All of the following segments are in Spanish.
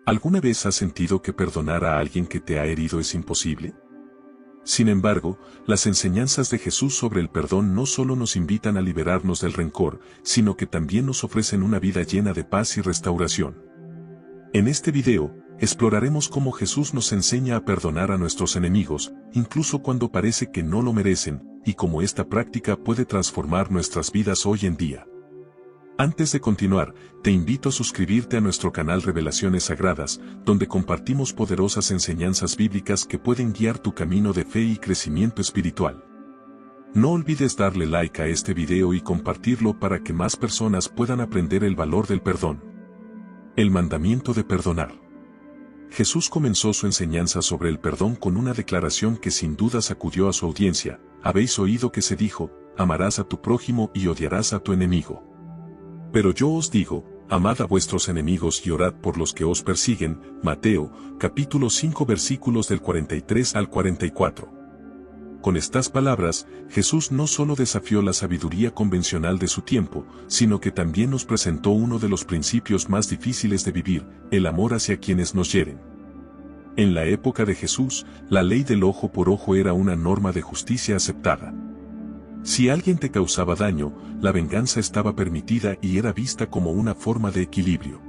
¿Alguna vez has sentido que perdonar a alguien que te ha herido es imposible? Sin embargo, las enseñanzas de Jesús sobre el perdón no solo nos invitan a liberarnos del rencor, sino que también nos ofrecen una vida llena de paz y restauración. En este video, exploraremos cómo Jesús nos enseña a perdonar a nuestros enemigos, incluso cuando parece que no lo merecen, y cómo esta práctica puede transformar nuestras vidas hoy en día. Antes de continuar, te invito a suscribirte a nuestro canal Revelaciones Sagradas, donde compartimos poderosas enseñanzas bíblicas que pueden guiar tu camino de fe y crecimiento espiritual. No olvides darle like a este video y compartirlo para que más personas puedan aprender el valor del perdón. El mandamiento de perdonar. Jesús comenzó su enseñanza sobre el perdón con una declaración que sin duda sacudió a su audiencia: habéis oído que se dijo, amarás a tu prójimo y odiarás a tu enemigo. Pero yo os digo, amad a vuestros enemigos y orad por los que os persiguen. Mateo, capítulo 5 versículos del 43 al 44. Con estas palabras, Jesús no solo desafió la sabiduría convencional de su tiempo, sino que también nos presentó uno de los principios más difíciles de vivir: el amor hacia quienes nos hieren. En la época de Jesús, la ley del ojo por ojo era una norma de justicia aceptada. Si alguien te causaba daño, la venganza estaba permitida y era vista como una forma de equilibrio.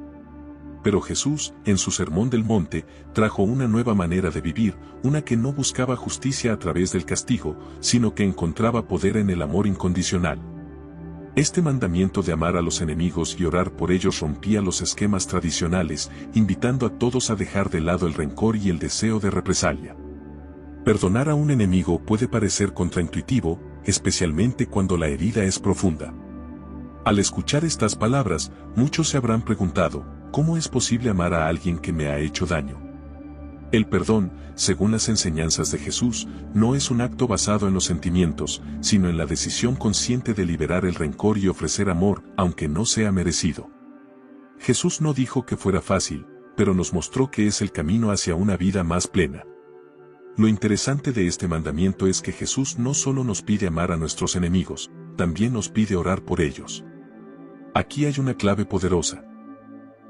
Pero Jesús, en su Sermón del Monte, trajo una nueva manera de vivir, una que no buscaba justicia a través del castigo, sino que encontraba poder en el amor incondicional. Este mandamiento de amar a los enemigos y orar por ellos rompía los esquemas tradicionales, invitando a todos a dejar de lado el rencor y el deseo de represalia. Perdonar a un enemigo puede parecer contraintuitivo, especialmente cuando la herida es profunda. Al escuchar estas palabras, muchos se habrán preguntado: ¿cómo es posible amar a alguien que me ha hecho daño? El perdón, según las enseñanzas de Jesús, no es un acto basado en los sentimientos, sino en la decisión consciente de liberar el rencor y ofrecer amor, aunque no sea merecido. Jesús no dijo que fuera fácil, pero nos mostró que es el camino hacia una vida más plena. Lo interesante de este mandamiento es que Jesús no solo nos pide amar a nuestros enemigos, también nos pide orar por ellos. Aquí hay una clave poderosa.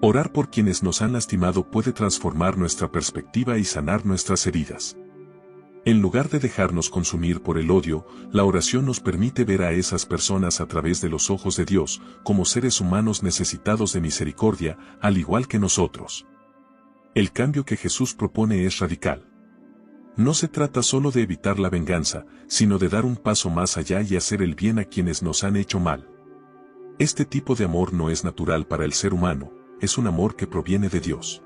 Orar por quienes nos han lastimado puede transformar nuestra perspectiva y sanar nuestras heridas. En lugar de dejarnos consumir por el odio, la oración nos permite ver a esas personas a través de los ojos de Dios, como seres humanos necesitados de misericordia, al igual que nosotros. El cambio que Jesús propone es radical. No se trata solo de evitar la venganza, sino de dar un paso más allá y hacer el bien a quienes nos han hecho mal. Este tipo de amor no es natural para el ser humano, es un amor que proviene de Dios.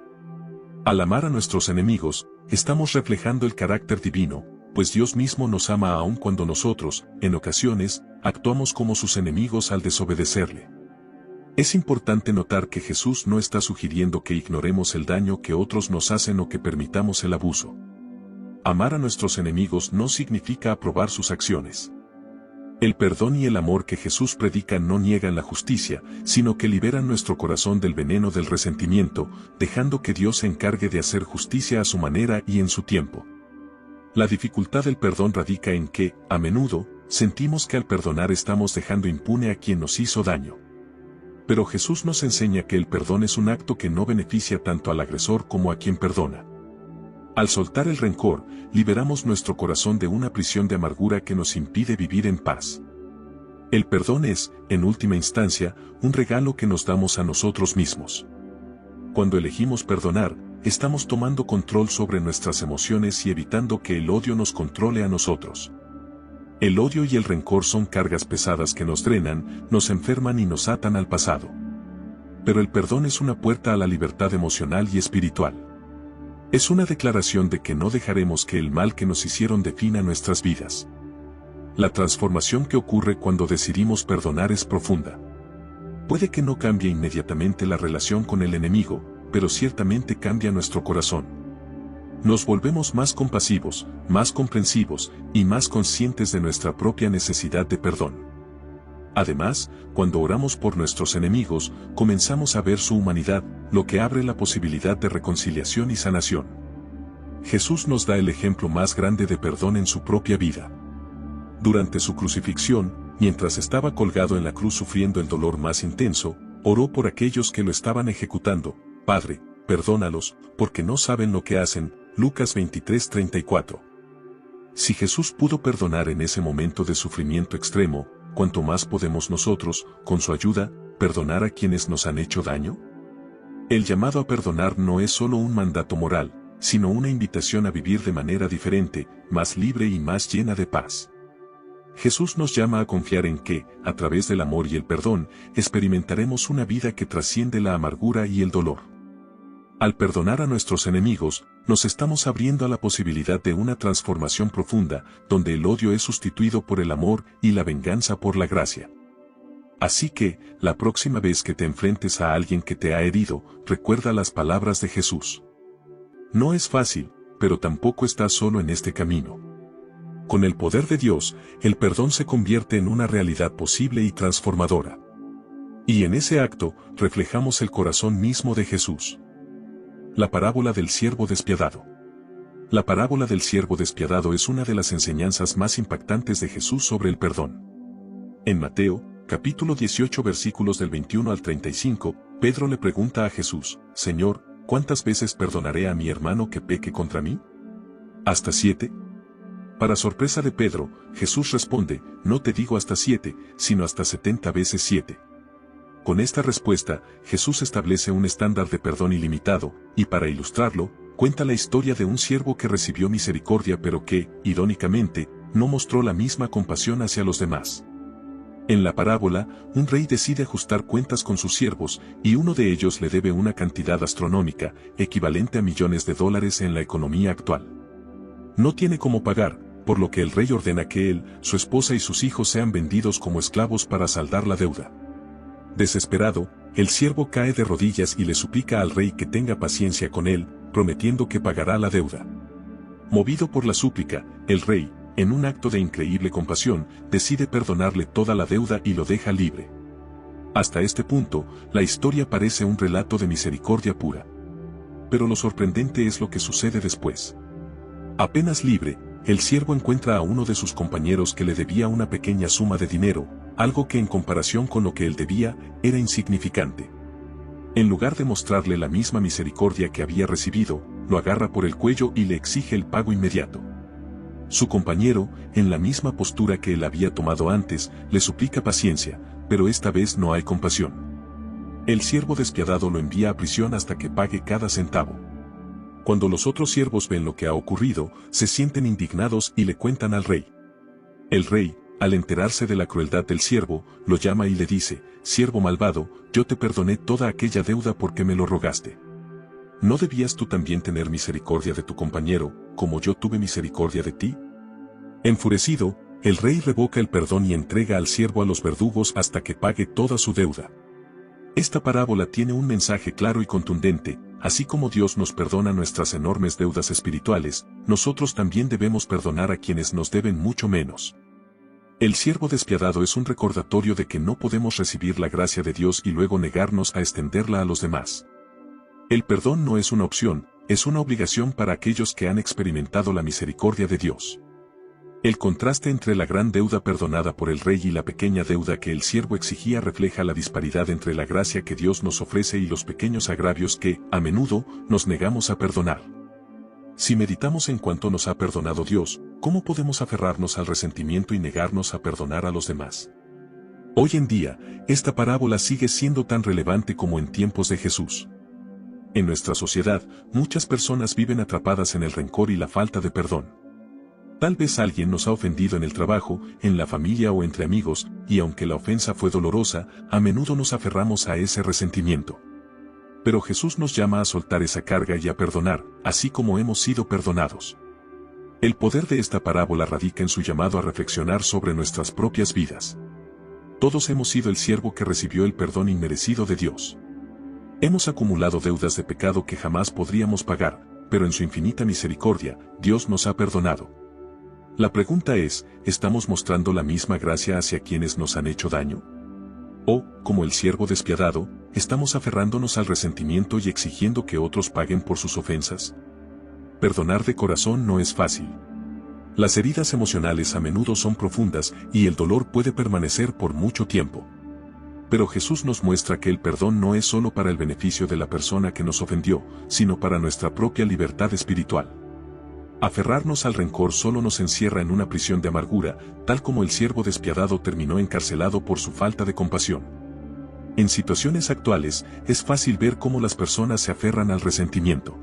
Al amar a nuestros enemigos, estamos reflejando el carácter divino, pues Dios mismo nos ama aun cuando nosotros, en ocasiones, actuamos como sus enemigos al desobedecerle. Es importante notar que Jesús no está sugiriendo que ignoremos el daño que otros nos hacen o que permitamos el abuso. Amar a nuestros enemigos no significa aprobar sus acciones. El perdón y el amor que Jesús predica no niegan la justicia, sino que liberan nuestro corazón del veneno del resentimiento, dejando que Dios se encargue de hacer justicia a su manera y en su tiempo. La dificultad del perdón radica en que, a menudo, sentimos que al perdonar estamos dejando impune a quien nos hizo daño. Pero Jesús nos enseña que el perdón es un acto que no beneficia tanto al agresor como a quien perdona. Al soltar el rencor, liberamos nuestro corazón de una prisión de amargura que nos impide vivir en paz. El perdón es, en última instancia, un regalo que nos damos a nosotros mismos. Cuando elegimos perdonar, estamos tomando control sobre nuestras emociones y evitando que el odio nos controle a nosotros. El odio y el rencor son cargas pesadas que nos drenan, nos enferman y nos atan al pasado. Pero el perdón es una puerta a la libertad emocional y espiritual. Es una declaración de que no dejaremos que el mal que nos hicieron defina nuestras vidas. La transformación que ocurre cuando decidimos perdonar es profunda. Puede que no cambie inmediatamente la relación con el enemigo, pero ciertamente cambia nuestro corazón. Nos volvemos más compasivos, más comprensivos y más conscientes de nuestra propia necesidad de perdón. Además, cuando oramos por nuestros enemigos, comenzamos a ver su humanidad, lo que abre la posibilidad de reconciliación y sanación. Jesús nos da el ejemplo más grande de perdón en su propia vida. Durante su crucifixión, mientras estaba colgado en la cruz sufriendo el dolor más intenso, oró por aquellos que lo estaban ejecutando: Padre, perdónalos, porque no saben lo que hacen. Lucas 23:34. Si Jesús pudo perdonar en ese momento de sufrimiento extremo, ¿cuánto más podemos nosotros, con su ayuda, perdonar a quienes nos han hecho daño? El llamado a perdonar no es solo un mandato moral, sino una invitación a vivir de manera diferente, más libre y más llena de paz. Jesús nos llama a confiar en que, a través del amor y el perdón, experimentaremos una vida que trasciende la amargura y el dolor. Al perdonar a nuestros enemigos, nos estamos abriendo a la posibilidad de una transformación profunda, donde el odio es sustituido por el amor y la venganza por la gracia. Así que, la próxima vez que te enfrentes a alguien que te ha herido, recuerda las palabras de Jesús. No es fácil, pero tampoco estás solo en este camino. Con el poder de Dios, el perdón se convierte en una realidad posible y transformadora. Y en ese acto, reflejamos el corazón mismo de Jesús. La parábola del siervo despiadado. La parábola del siervo despiadado es una de las enseñanzas más impactantes de Jesús sobre el perdón. En Mateo, capítulo 18 versículos del 21 al 35, Pedro le pregunta a Jesús, Señor, ¿cuántas veces perdonaré a mi hermano que peque contra mí? ¿Hasta 7? Para sorpresa de Pedro, Jesús responde, no te digo hasta 7, sino hasta 70 veces 7. Con esta respuesta, Jesús establece un estándar de perdón ilimitado, y para ilustrarlo, cuenta la historia de un siervo que recibió misericordia pero que, irónicamente, no mostró la misma compasión hacia los demás. En la parábola, un rey decide ajustar cuentas con sus siervos, y uno de ellos le debe una cantidad astronómica, equivalente a millones de dólares en la economía actual. No tiene cómo pagar, por lo que el rey ordena que él, su esposa y sus hijos sean vendidos como esclavos para saldar la deuda. Desesperado, el siervo cae de rodillas y le suplica al rey que tenga paciencia con él, prometiendo que pagará la deuda. Movido por la súplica, el rey, en un acto de increíble compasión, decide perdonarle toda la deuda y lo deja libre. Hasta este punto, la historia parece un relato de misericordia pura. Pero lo sorprendente es lo que sucede después. Apenas libre, el siervo encuentra a uno de sus compañeros que le debía una pequeña suma de dinero, algo que en comparación con lo que él debía, era insignificante. En lugar de mostrarle la misma misericordia que había recibido, lo agarra por el cuello y le exige el pago inmediato. Su compañero, en la misma postura que él había tomado antes, le suplica paciencia, pero esta vez no hay compasión. El siervo despiadado lo envía a prisión hasta que pague cada centavo. Cuando los otros siervos ven lo que ha ocurrido, se sienten indignados y le cuentan al rey. El rey, al enterarse de la crueldad del siervo, lo llama y le dice, «Siervo malvado, yo te perdoné toda aquella deuda porque me lo rogaste. ¿No debías tú también tener misericordia de tu compañero, como yo tuve misericordia de ti?» Enfurecido, el rey revoca el perdón y entrega al siervo a los verdugos hasta que pague toda su deuda. Esta parábola tiene un mensaje claro y contundente. Así como Dios nos perdona nuestras enormes deudas espirituales, nosotros también debemos perdonar a quienes nos deben mucho menos. El siervo despiadado es un recordatorio de que no podemos recibir la gracia de Dios y luego negarnos a extenderla a los demás. El perdón no es una opción, es una obligación para aquellos que han experimentado la misericordia de Dios. El contraste entre la gran deuda perdonada por el rey y la pequeña deuda que el siervo exigía refleja la disparidad entre la gracia que Dios nos ofrece y los pequeños agravios que, a menudo, nos negamos a perdonar. Si meditamos en cuánto nos ha perdonado Dios, ¿cómo podemos aferrarnos al resentimiento y negarnos a perdonar a los demás? Hoy en día, esta parábola sigue siendo tan relevante como en tiempos de Jesús. En nuestra sociedad, muchas personas viven atrapadas en el rencor y la falta de perdón. Tal vez alguien nos ha ofendido en el trabajo, en la familia o entre amigos, y aunque la ofensa fue dolorosa, a menudo nos aferramos a ese resentimiento. Pero Jesús nos llama a soltar esa carga y a perdonar, así como hemos sido perdonados. El poder de esta parábola radica en su llamado a reflexionar sobre nuestras propias vidas. Todos hemos sido el siervo que recibió el perdón inmerecido de Dios. Hemos acumulado deudas de pecado que jamás podríamos pagar, pero en su infinita misericordia, Dios nos ha perdonado. La pregunta es, ¿estamos mostrando la misma gracia hacia quienes nos han hecho daño? O, como el siervo despiadado, ¿estamos aferrándonos al resentimiento y exigiendo que otros paguen por sus ofensas? Perdonar de corazón no es fácil. Las heridas emocionales a menudo son profundas y el dolor puede permanecer por mucho tiempo. Pero Jesús nos muestra que el perdón no es solo para el beneficio de la persona que nos ofendió, sino para nuestra propia libertad espiritual. Aferrarnos al rencor solo nos encierra en una prisión de amargura, tal como el siervo despiadado terminó encarcelado por su falta de compasión. En situaciones actuales, es fácil ver cómo las personas se aferran al resentimiento.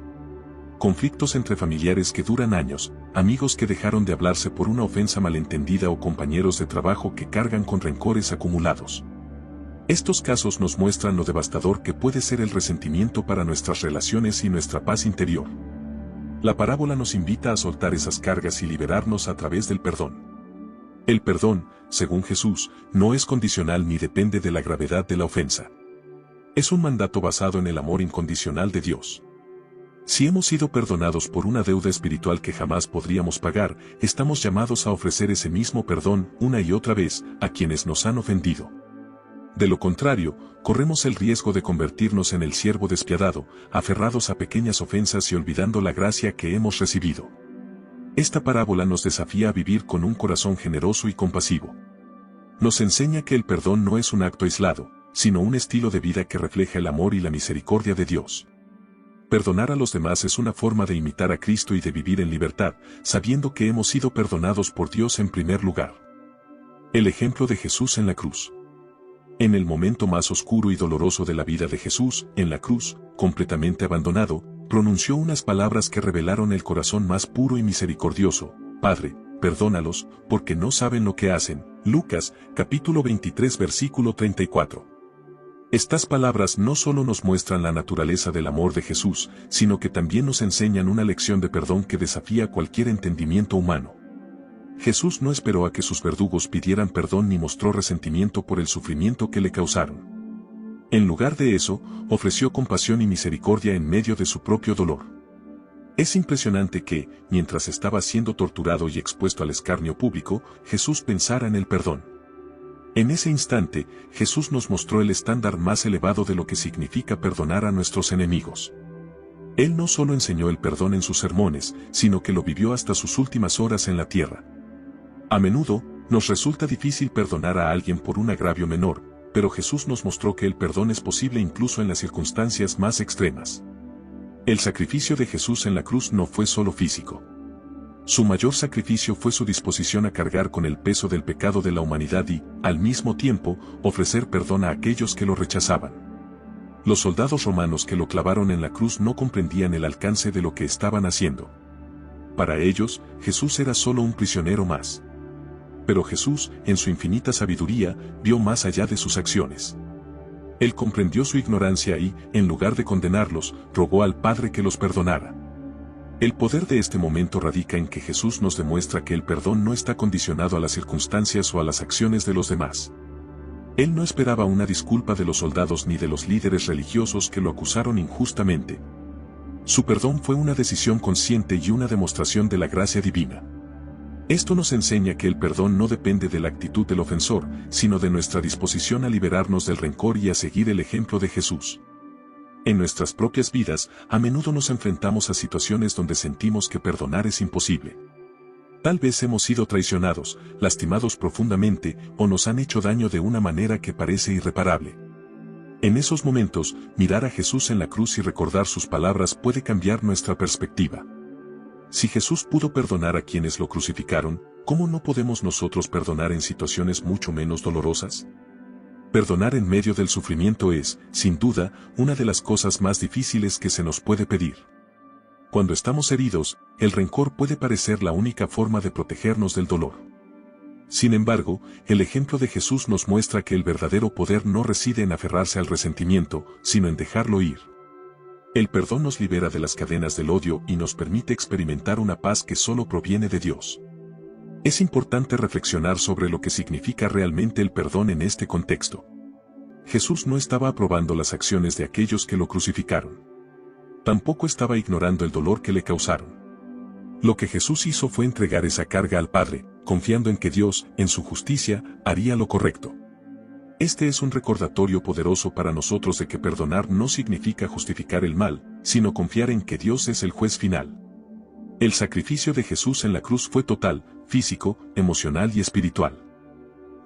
Conflictos entre familiares que duran años, amigos que dejaron de hablarse por una ofensa malentendida o compañeros de trabajo que cargan con rencores acumulados. Estos casos nos muestran lo devastador que puede ser el resentimiento para nuestras relaciones y nuestra paz interior. La parábola nos invita a soltar esas cargas y liberarnos a través del perdón. El perdón, según Jesús, no es condicional ni depende de la gravedad de la ofensa. Es un mandato basado en el amor incondicional de Dios. Si hemos sido perdonados por una deuda espiritual que jamás podríamos pagar, estamos llamados a ofrecer ese mismo perdón una y otra vez a quienes nos han ofendido. De lo contrario, corremos el riesgo de convertirnos en el siervo despiadado, aferrados a pequeñas ofensas y olvidando la gracia que hemos recibido. Esta parábola nos desafía a vivir con un corazón generoso y compasivo. Nos enseña que el perdón no es un acto aislado, sino un estilo de vida que refleja el amor y la misericordia de Dios. Perdonar a los demás es una forma de imitar a Cristo y de vivir en libertad, sabiendo que hemos sido perdonados por Dios en primer lugar. El ejemplo de Jesús en la cruz. En el momento más oscuro y doloroso de la vida de Jesús, en la cruz, completamente abandonado, pronunció unas palabras que revelaron el corazón más puro y misericordioso: Padre, perdónalos, porque no saben lo que hacen. Lucas, capítulo 23, versículo 34. Estas palabras no solo nos muestran la naturaleza del amor de Jesús, sino que también nos enseñan una lección de perdón que desafía cualquier entendimiento humano. Jesús no esperó a que sus verdugos pidieran perdón ni mostró resentimiento por el sufrimiento que le causaron. En lugar de eso, ofreció compasión y misericordia en medio de su propio dolor. Es impresionante que, mientras estaba siendo torturado y expuesto al escarnio público, Jesús pensara en el perdón. En ese instante, Jesús nos mostró el estándar más elevado de lo que significa perdonar a nuestros enemigos. Él no solo enseñó el perdón en sus sermones, sino que lo vivió hasta sus últimas horas en la tierra. A menudo, nos resulta difícil perdonar a alguien por un agravio menor, pero Jesús nos mostró que el perdón es posible incluso en las circunstancias más extremas. El sacrificio de Jesús en la cruz no fue solo físico. Su mayor sacrificio fue su disposición a cargar con el peso del pecado de la humanidad y, al mismo tiempo, ofrecer perdón a aquellos que lo rechazaban. Los soldados romanos que lo clavaron en la cruz no comprendían el alcance de lo que estaban haciendo. Para ellos, Jesús era solo un prisionero más. Pero Jesús, en su infinita sabiduría, vio más allá de sus acciones. Él comprendió su ignorancia y, en lugar de condenarlos, rogó al Padre que los perdonara. El poder de este momento radica en que Jesús nos demuestra que el perdón no está condicionado a las circunstancias o a las acciones de los demás. Él no esperaba una disculpa de los soldados ni de los líderes religiosos que lo acusaron injustamente. Su perdón fue una decisión consciente y una demostración de la gracia divina. Esto nos enseña que el perdón no depende de la actitud del ofensor, sino de nuestra disposición a liberarnos del rencor y a seguir el ejemplo de Jesús. En nuestras propias vidas, a menudo nos enfrentamos a situaciones donde sentimos que perdonar es imposible. Tal vez hemos sido traicionados, lastimados profundamente, o nos han hecho daño de una manera que parece irreparable. En esos momentos, mirar a Jesús en la cruz y recordar sus palabras puede cambiar nuestra perspectiva. Si Jesús pudo perdonar a quienes lo crucificaron, ¿cómo no podemos nosotros perdonar en situaciones mucho menos dolorosas? Perdonar en medio del sufrimiento es, sin duda, una de las cosas más difíciles que se nos puede pedir. Cuando estamos heridos, el rencor puede parecer la única forma de protegernos del dolor. Sin embargo, el ejemplo de Jesús nos muestra que el verdadero poder no reside en aferrarse al resentimiento, sino en dejarlo ir. El perdón nos libera de las cadenas del odio y nos permite experimentar una paz que solo proviene de Dios. Es importante reflexionar sobre lo que significa realmente el perdón en este contexto. Jesús no estaba aprobando las acciones de aquellos que lo crucificaron. Tampoco estaba ignorando el dolor que le causaron. Lo que Jesús hizo fue entregar esa carga al Padre, confiando en que Dios, en su justicia, haría lo correcto. Este es un recordatorio poderoso para nosotros de que perdonar no significa justificar el mal, sino confiar en que Dios es el juez final. El sacrificio de Jesús en la cruz fue total, físico, emocional y espiritual.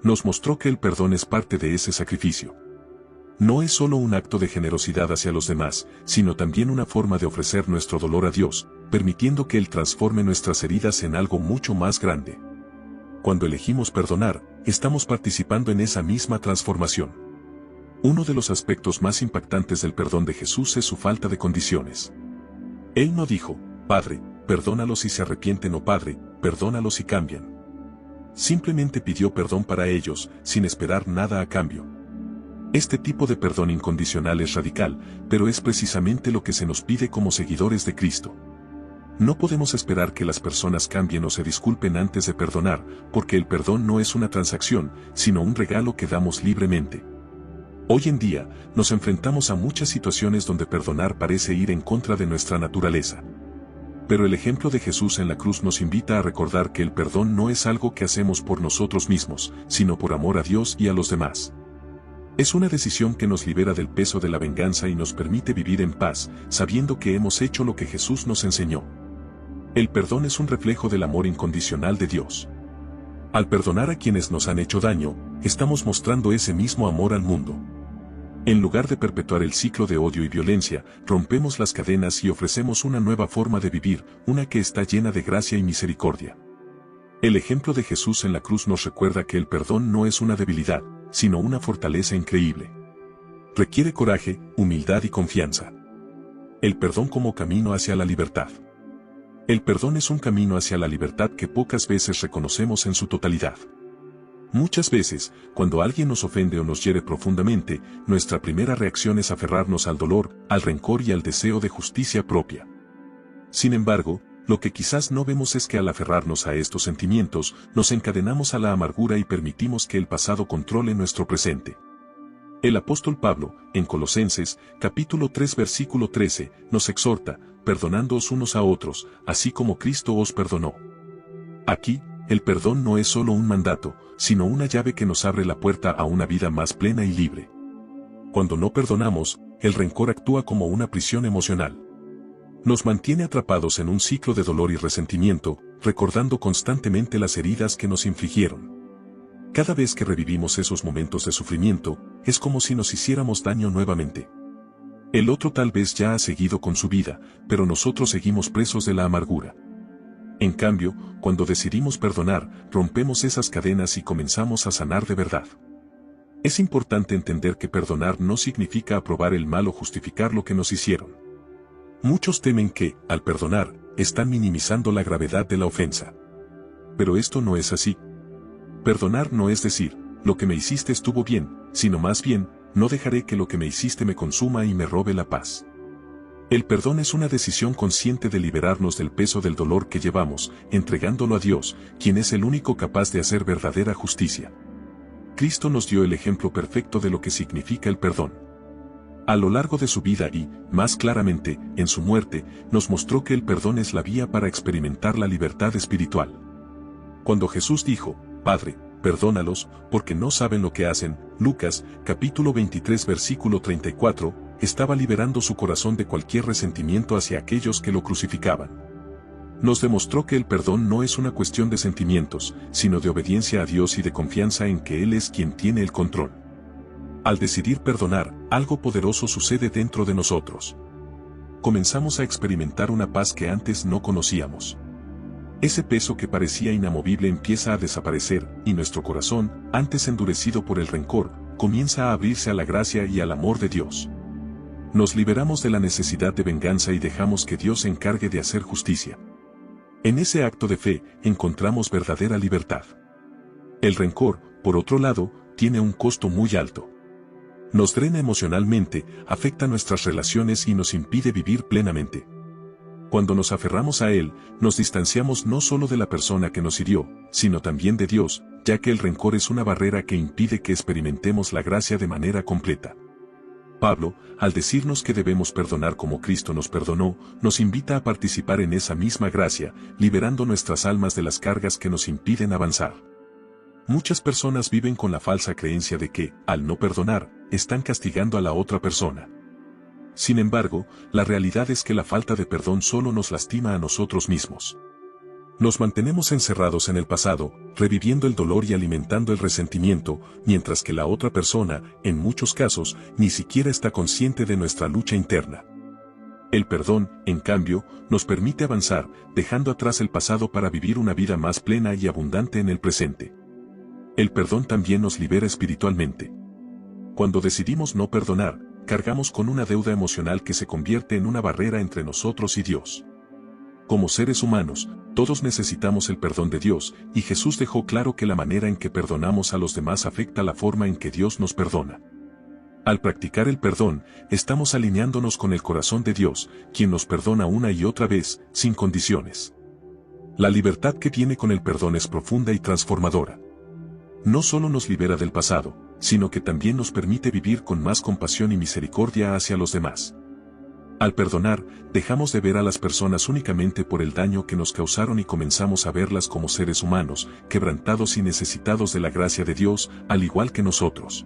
Nos mostró que el perdón es parte de ese sacrificio. No es solo un acto de generosidad hacia los demás, sino también una forma de ofrecer nuestro dolor a Dios, permitiendo que Él transforme nuestras heridas en algo mucho más grande. Cuando elegimos perdonar, estamos participando en esa misma transformación. Uno de los aspectos más impactantes del perdón de Jesús es su falta de condiciones. Él no dijo, Padre, perdónalos si se arrepienten o Padre, perdónalos si cambian. Simplemente pidió perdón para ellos, sin esperar nada a cambio. Este tipo de perdón incondicional es radical, pero es precisamente lo que se nos pide como seguidores de Cristo. No podemos esperar que las personas cambien o se disculpen antes de perdonar, porque el perdón no es una transacción, sino un regalo que damos libremente. Hoy en día, nos enfrentamos a muchas situaciones donde perdonar parece ir en contra de nuestra naturaleza. Pero el ejemplo de Jesús en la cruz nos invita a recordar que el perdón no es algo que hacemos por nosotros mismos, sino por amor a Dios y a los demás. Es una decisión que nos libera del peso de la venganza y nos permite vivir en paz, sabiendo que hemos hecho lo que Jesús nos enseñó. El perdón es un reflejo del amor incondicional de Dios. Al perdonar a quienes nos han hecho daño, estamos mostrando ese mismo amor al mundo. En lugar de perpetuar el ciclo de odio y violencia, rompemos las cadenas y ofrecemos una nueva forma de vivir, una que está llena de gracia y misericordia. El ejemplo de Jesús en la cruz nos recuerda que el perdón no es una debilidad, sino una fortaleza increíble. Requiere coraje, humildad y confianza. El perdón como camino hacia la libertad. El perdón es un camino hacia la libertad que pocas veces reconocemos en su totalidad. Muchas veces, cuando alguien nos ofende o nos hiere profundamente, nuestra primera reacción es aferrarnos al dolor, al rencor y al deseo de justicia propia. Sin embargo, lo que quizás no vemos es que al aferrarnos a estos sentimientos, nos encadenamos a la amargura y permitimos que el pasado controle nuestro presente. El apóstol Pablo, en Colosenses, capítulo 3 versículo 13, nos exhorta, perdonándoos unos a otros, así como Cristo os perdonó. Aquí, el perdón no es solo un mandato, sino una llave que nos abre la puerta a una vida más plena y libre. Cuando no perdonamos, el rencor actúa como una prisión emocional. Nos mantiene atrapados en un ciclo de dolor y resentimiento, recordando constantemente las heridas que nos infligieron. Cada vez que revivimos esos momentos de sufrimiento, es como si nos hiciéramos daño nuevamente. El otro tal vez ya ha seguido con su vida, pero nosotros seguimos presos de la amargura. En cambio, cuando decidimos perdonar, rompemos esas cadenas y comenzamos a sanar de verdad. Es importante entender que perdonar no significa aprobar el mal o justificar lo que nos hicieron. Muchos temen que, al perdonar, están minimizando la gravedad de la ofensa. Pero esto no es así. Perdonar no es decir, lo que me hiciste estuvo bien, sino más bien, no dejaré que lo que me hiciste me consuma y me robe la paz. El perdón es una decisión consciente de liberarnos del peso del dolor que llevamos, entregándolo a Dios, quien es el único capaz de hacer verdadera justicia. Cristo nos dio el ejemplo perfecto de lo que significa el perdón. A lo largo de su vida y, más claramente, en su muerte, nos mostró que el perdón es la vía para experimentar la libertad espiritual. Cuando Jesús dijo, Padre, perdónalos, porque no saben lo que hacen, Lucas, capítulo 23 versículo 34, estaba liberando su corazón de cualquier resentimiento hacia aquellos que lo crucificaban. Nos demostró que el perdón no es una cuestión de sentimientos, sino de obediencia a Dios y de confianza en que Él es quien tiene el control. Al decidir perdonar, algo poderoso sucede dentro de nosotros. Comenzamos a experimentar una paz que antes no conocíamos. Ese peso que parecía inamovible empieza a desaparecer, y nuestro corazón, antes endurecido por el rencor, comienza a abrirse a la gracia y al amor de Dios. Nos liberamos de la necesidad de venganza y dejamos que Dios se encargue de hacer justicia. En ese acto de fe, encontramos verdadera libertad. El rencor, por otro lado, tiene un costo muy alto. Nos drena emocionalmente, afecta nuestras relaciones y nos impide vivir plenamente. Cuando nos aferramos a él, nos distanciamos no solo de la persona que nos hirió, sino también de Dios, ya que el rencor es una barrera que impide que experimentemos la gracia de manera completa. Pablo, al decirnos que debemos perdonar como Cristo nos perdonó, nos invita a participar en esa misma gracia, liberando nuestras almas de las cargas que nos impiden avanzar. Muchas personas viven con la falsa creencia de que, al no perdonar, están castigando a la otra persona. Sin embargo, la realidad es que la falta de perdón solo nos lastima a nosotros mismos. Nos mantenemos encerrados en el pasado, reviviendo el dolor y alimentando el resentimiento, mientras que la otra persona, en muchos casos, ni siquiera está consciente de nuestra lucha interna. El perdón, en cambio, nos permite avanzar, dejando atrás el pasado para vivir una vida más plena y abundante en el presente. El perdón también nos libera espiritualmente. Cuando decidimos no perdonar, cargamos con una deuda emocional que se convierte en una barrera entre nosotros y Dios. Como seres humanos, todos necesitamos el perdón de Dios, y Jesús dejó claro que la manera en que perdonamos a los demás afecta la forma en que Dios nos perdona. Al practicar el perdón, estamos alineándonos con el corazón de Dios, quien nos perdona una y otra vez, sin condiciones. La libertad que viene con el perdón es profunda y transformadora. No solo nos libera del pasado, sino que también nos permite vivir con más compasión y misericordia hacia los demás. Al perdonar, dejamos de ver a las personas únicamente por el daño que nos causaron y comenzamos a verlas como seres humanos, quebrantados y necesitados de la gracia de Dios, al igual que nosotros.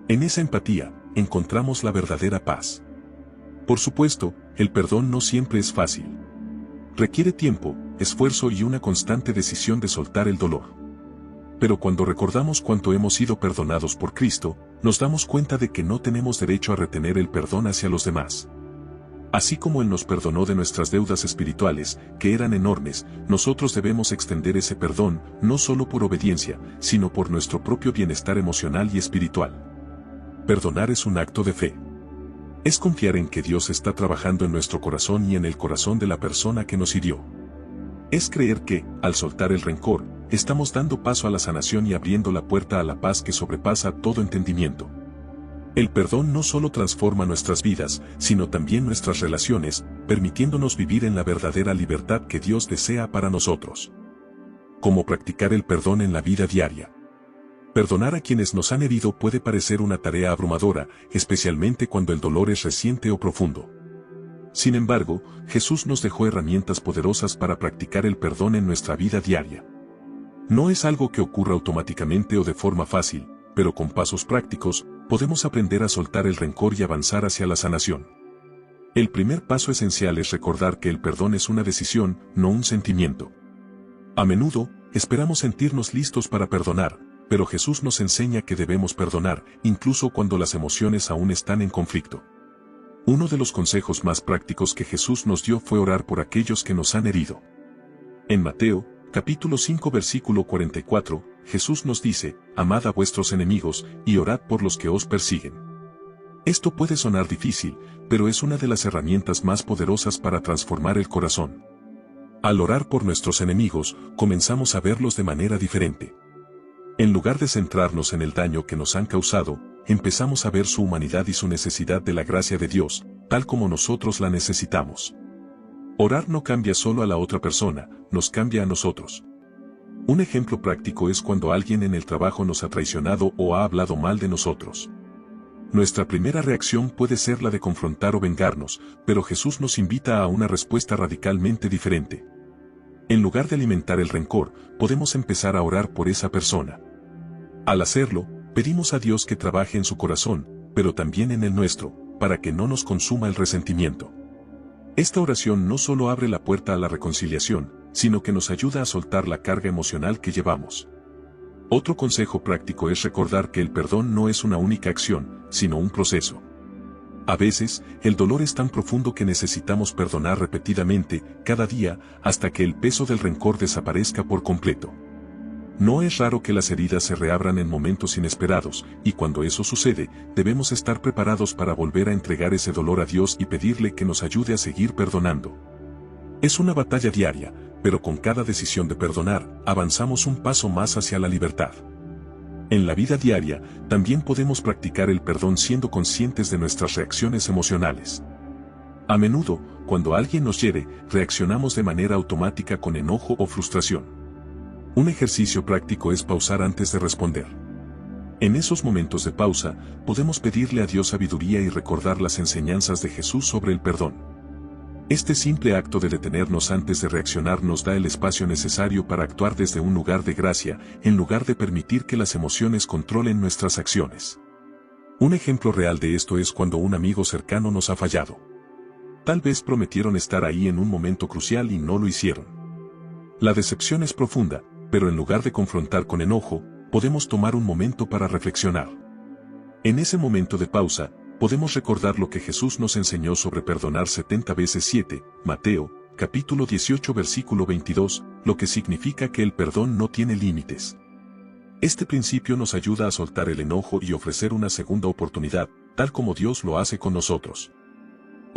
En esa empatía, encontramos la verdadera paz. Por supuesto, el perdón no siempre es fácil. Requiere tiempo, esfuerzo y una constante decisión de soltar el dolor. Pero cuando recordamos cuánto hemos sido perdonados por Cristo, nos damos cuenta de que no tenemos derecho a retener el perdón hacia los demás. Así como Él nos perdonó de nuestras deudas espirituales, que eran enormes, nosotros debemos extender ese perdón, no solo por obediencia, sino por nuestro propio bienestar emocional y espiritual. Perdonar es un acto de fe. Es confiar en que Dios está trabajando en nuestro corazón y en el corazón de la persona que nos hirió. Es creer que, al soltar el rencor, estamos dando paso a la sanación y abriendo la puerta a la paz que sobrepasa todo entendimiento. El perdón no solo transforma nuestras vidas, sino también nuestras relaciones, permitiéndonos vivir en la verdadera libertad que Dios desea para nosotros. ¿Cómo practicar el perdón en la vida diaria? Perdonar a quienes nos han herido puede parecer una tarea abrumadora, especialmente cuando el dolor es reciente o profundo. Sin embargo, Jesús nos dejó herramientas poderosas para practicar el perdón en nuestra vida diaria. No es algo que ocurra automáticamente o de forma fácil, pero con pasos prácticos, podemos aprender a soltar el rencor y avanzar hacia la sanación. El primer paso esencial es recordar que el perdón es una decisión, no un sentimiento. A menudo, esperamos sentirnos listos para perdonar, pero Jesús nos enseña que debemos perdonar, incluso cuando las emociones aún están en conflicto. Uno de los consejos más prácticos que Jesús nos dio fue orar por aquellos que nos han herido. En Mateo, capítulo 5 versículo 44, Jesús nos dice, amad a vuestros enemigos, y orad por los que os persiguen. Esto puede sonar difícil, pero es una de las herramientas más poderosas para transformar el corazón. Al orar por nuestros enemigos, comenzamos a verlos de manera diferente. En lugar de centrarnos en el daño que nos han causado, empezamos a ver su humanidad y su necesidad de la gracia de Dios, tal como nosotros la necesitamos. Orar no cambia solo a la otra persona, nos cambia a nosotros. Un ejemplo práctico es cuando alguien en el trabajo nos ha traicionado o ha hablado mal de nosotros. Nuestra primera reacción puede ser la de confrontar o vengarnos, pero Jesús nos invita a una respuesta radicalmente diferente. En lugar de alimentar el rencor, podemos empezar a orar por esa persona. Al hacerlo, pedimos a Dios que trabaje en su corazón, pero también en el nuestro, para que no nos consuma el resentimiento. Esta oración no solo abre la puerta a la reconciliación, sino que nos ayuda a soltar la carga emocional que llevamos. Otro consejo práctico es recordar que el perdón no es una única acción, sino un proceso. A veces, el dolor es tan profundo que necesitamos perdonar repetidamente, cada día, hasta que el peso del rencor desaparezca por completo. No es raro que las heridas se reabran en momentos inesperados, y cuando eso sucede, debemos estar preparados para volver a entregar ese dolor a Dios y pedirle que nos ayude a seguir perdonando. Es una batalla diaria, pero con cada decisión de perdonar, avanzamos un paso más hacia la libertad. En la vida diaria, también podemos practicar el perdón siendo conscientes de nuestras reacciones emocionales. A menudo, cuando alguien nos hiere, reaccionamos de manera automática con enojo o frustración. Un ejercicio práctico es pausar antes de responder. En esos momentos de pausa, podemos pedirle a Dios sabiduría y recordar las enseñanzas de Jesús sobre el perdón. Este simple acto de detenernos antes de reaccionar nos da el espacio necesario para actuar desde un lugar de gracia, en lugar de permitir que las emociones controlen nuestras acciones. Un ejemplo real de esto es cuando un amigo cercano nos ha fallado. Tal vez prometieron estar ahí en un momento crucial y no lo hicieron. La decepción es profunda, pero en lugar de confrontar con enojo, podemos tomar un momento para reflexionar. En ese momento de pausa, podemos recordar lo que Jesús nos enseñó sobre perdonar 70 veces 7, Mateo, capítulo 18 versículo 22, lo que significa que el perdón no tiene límites. Este principio nos ayuda a soltar el enojo y ofrecer una segunda oportunidad, tal como Dios lo hace con nosotros.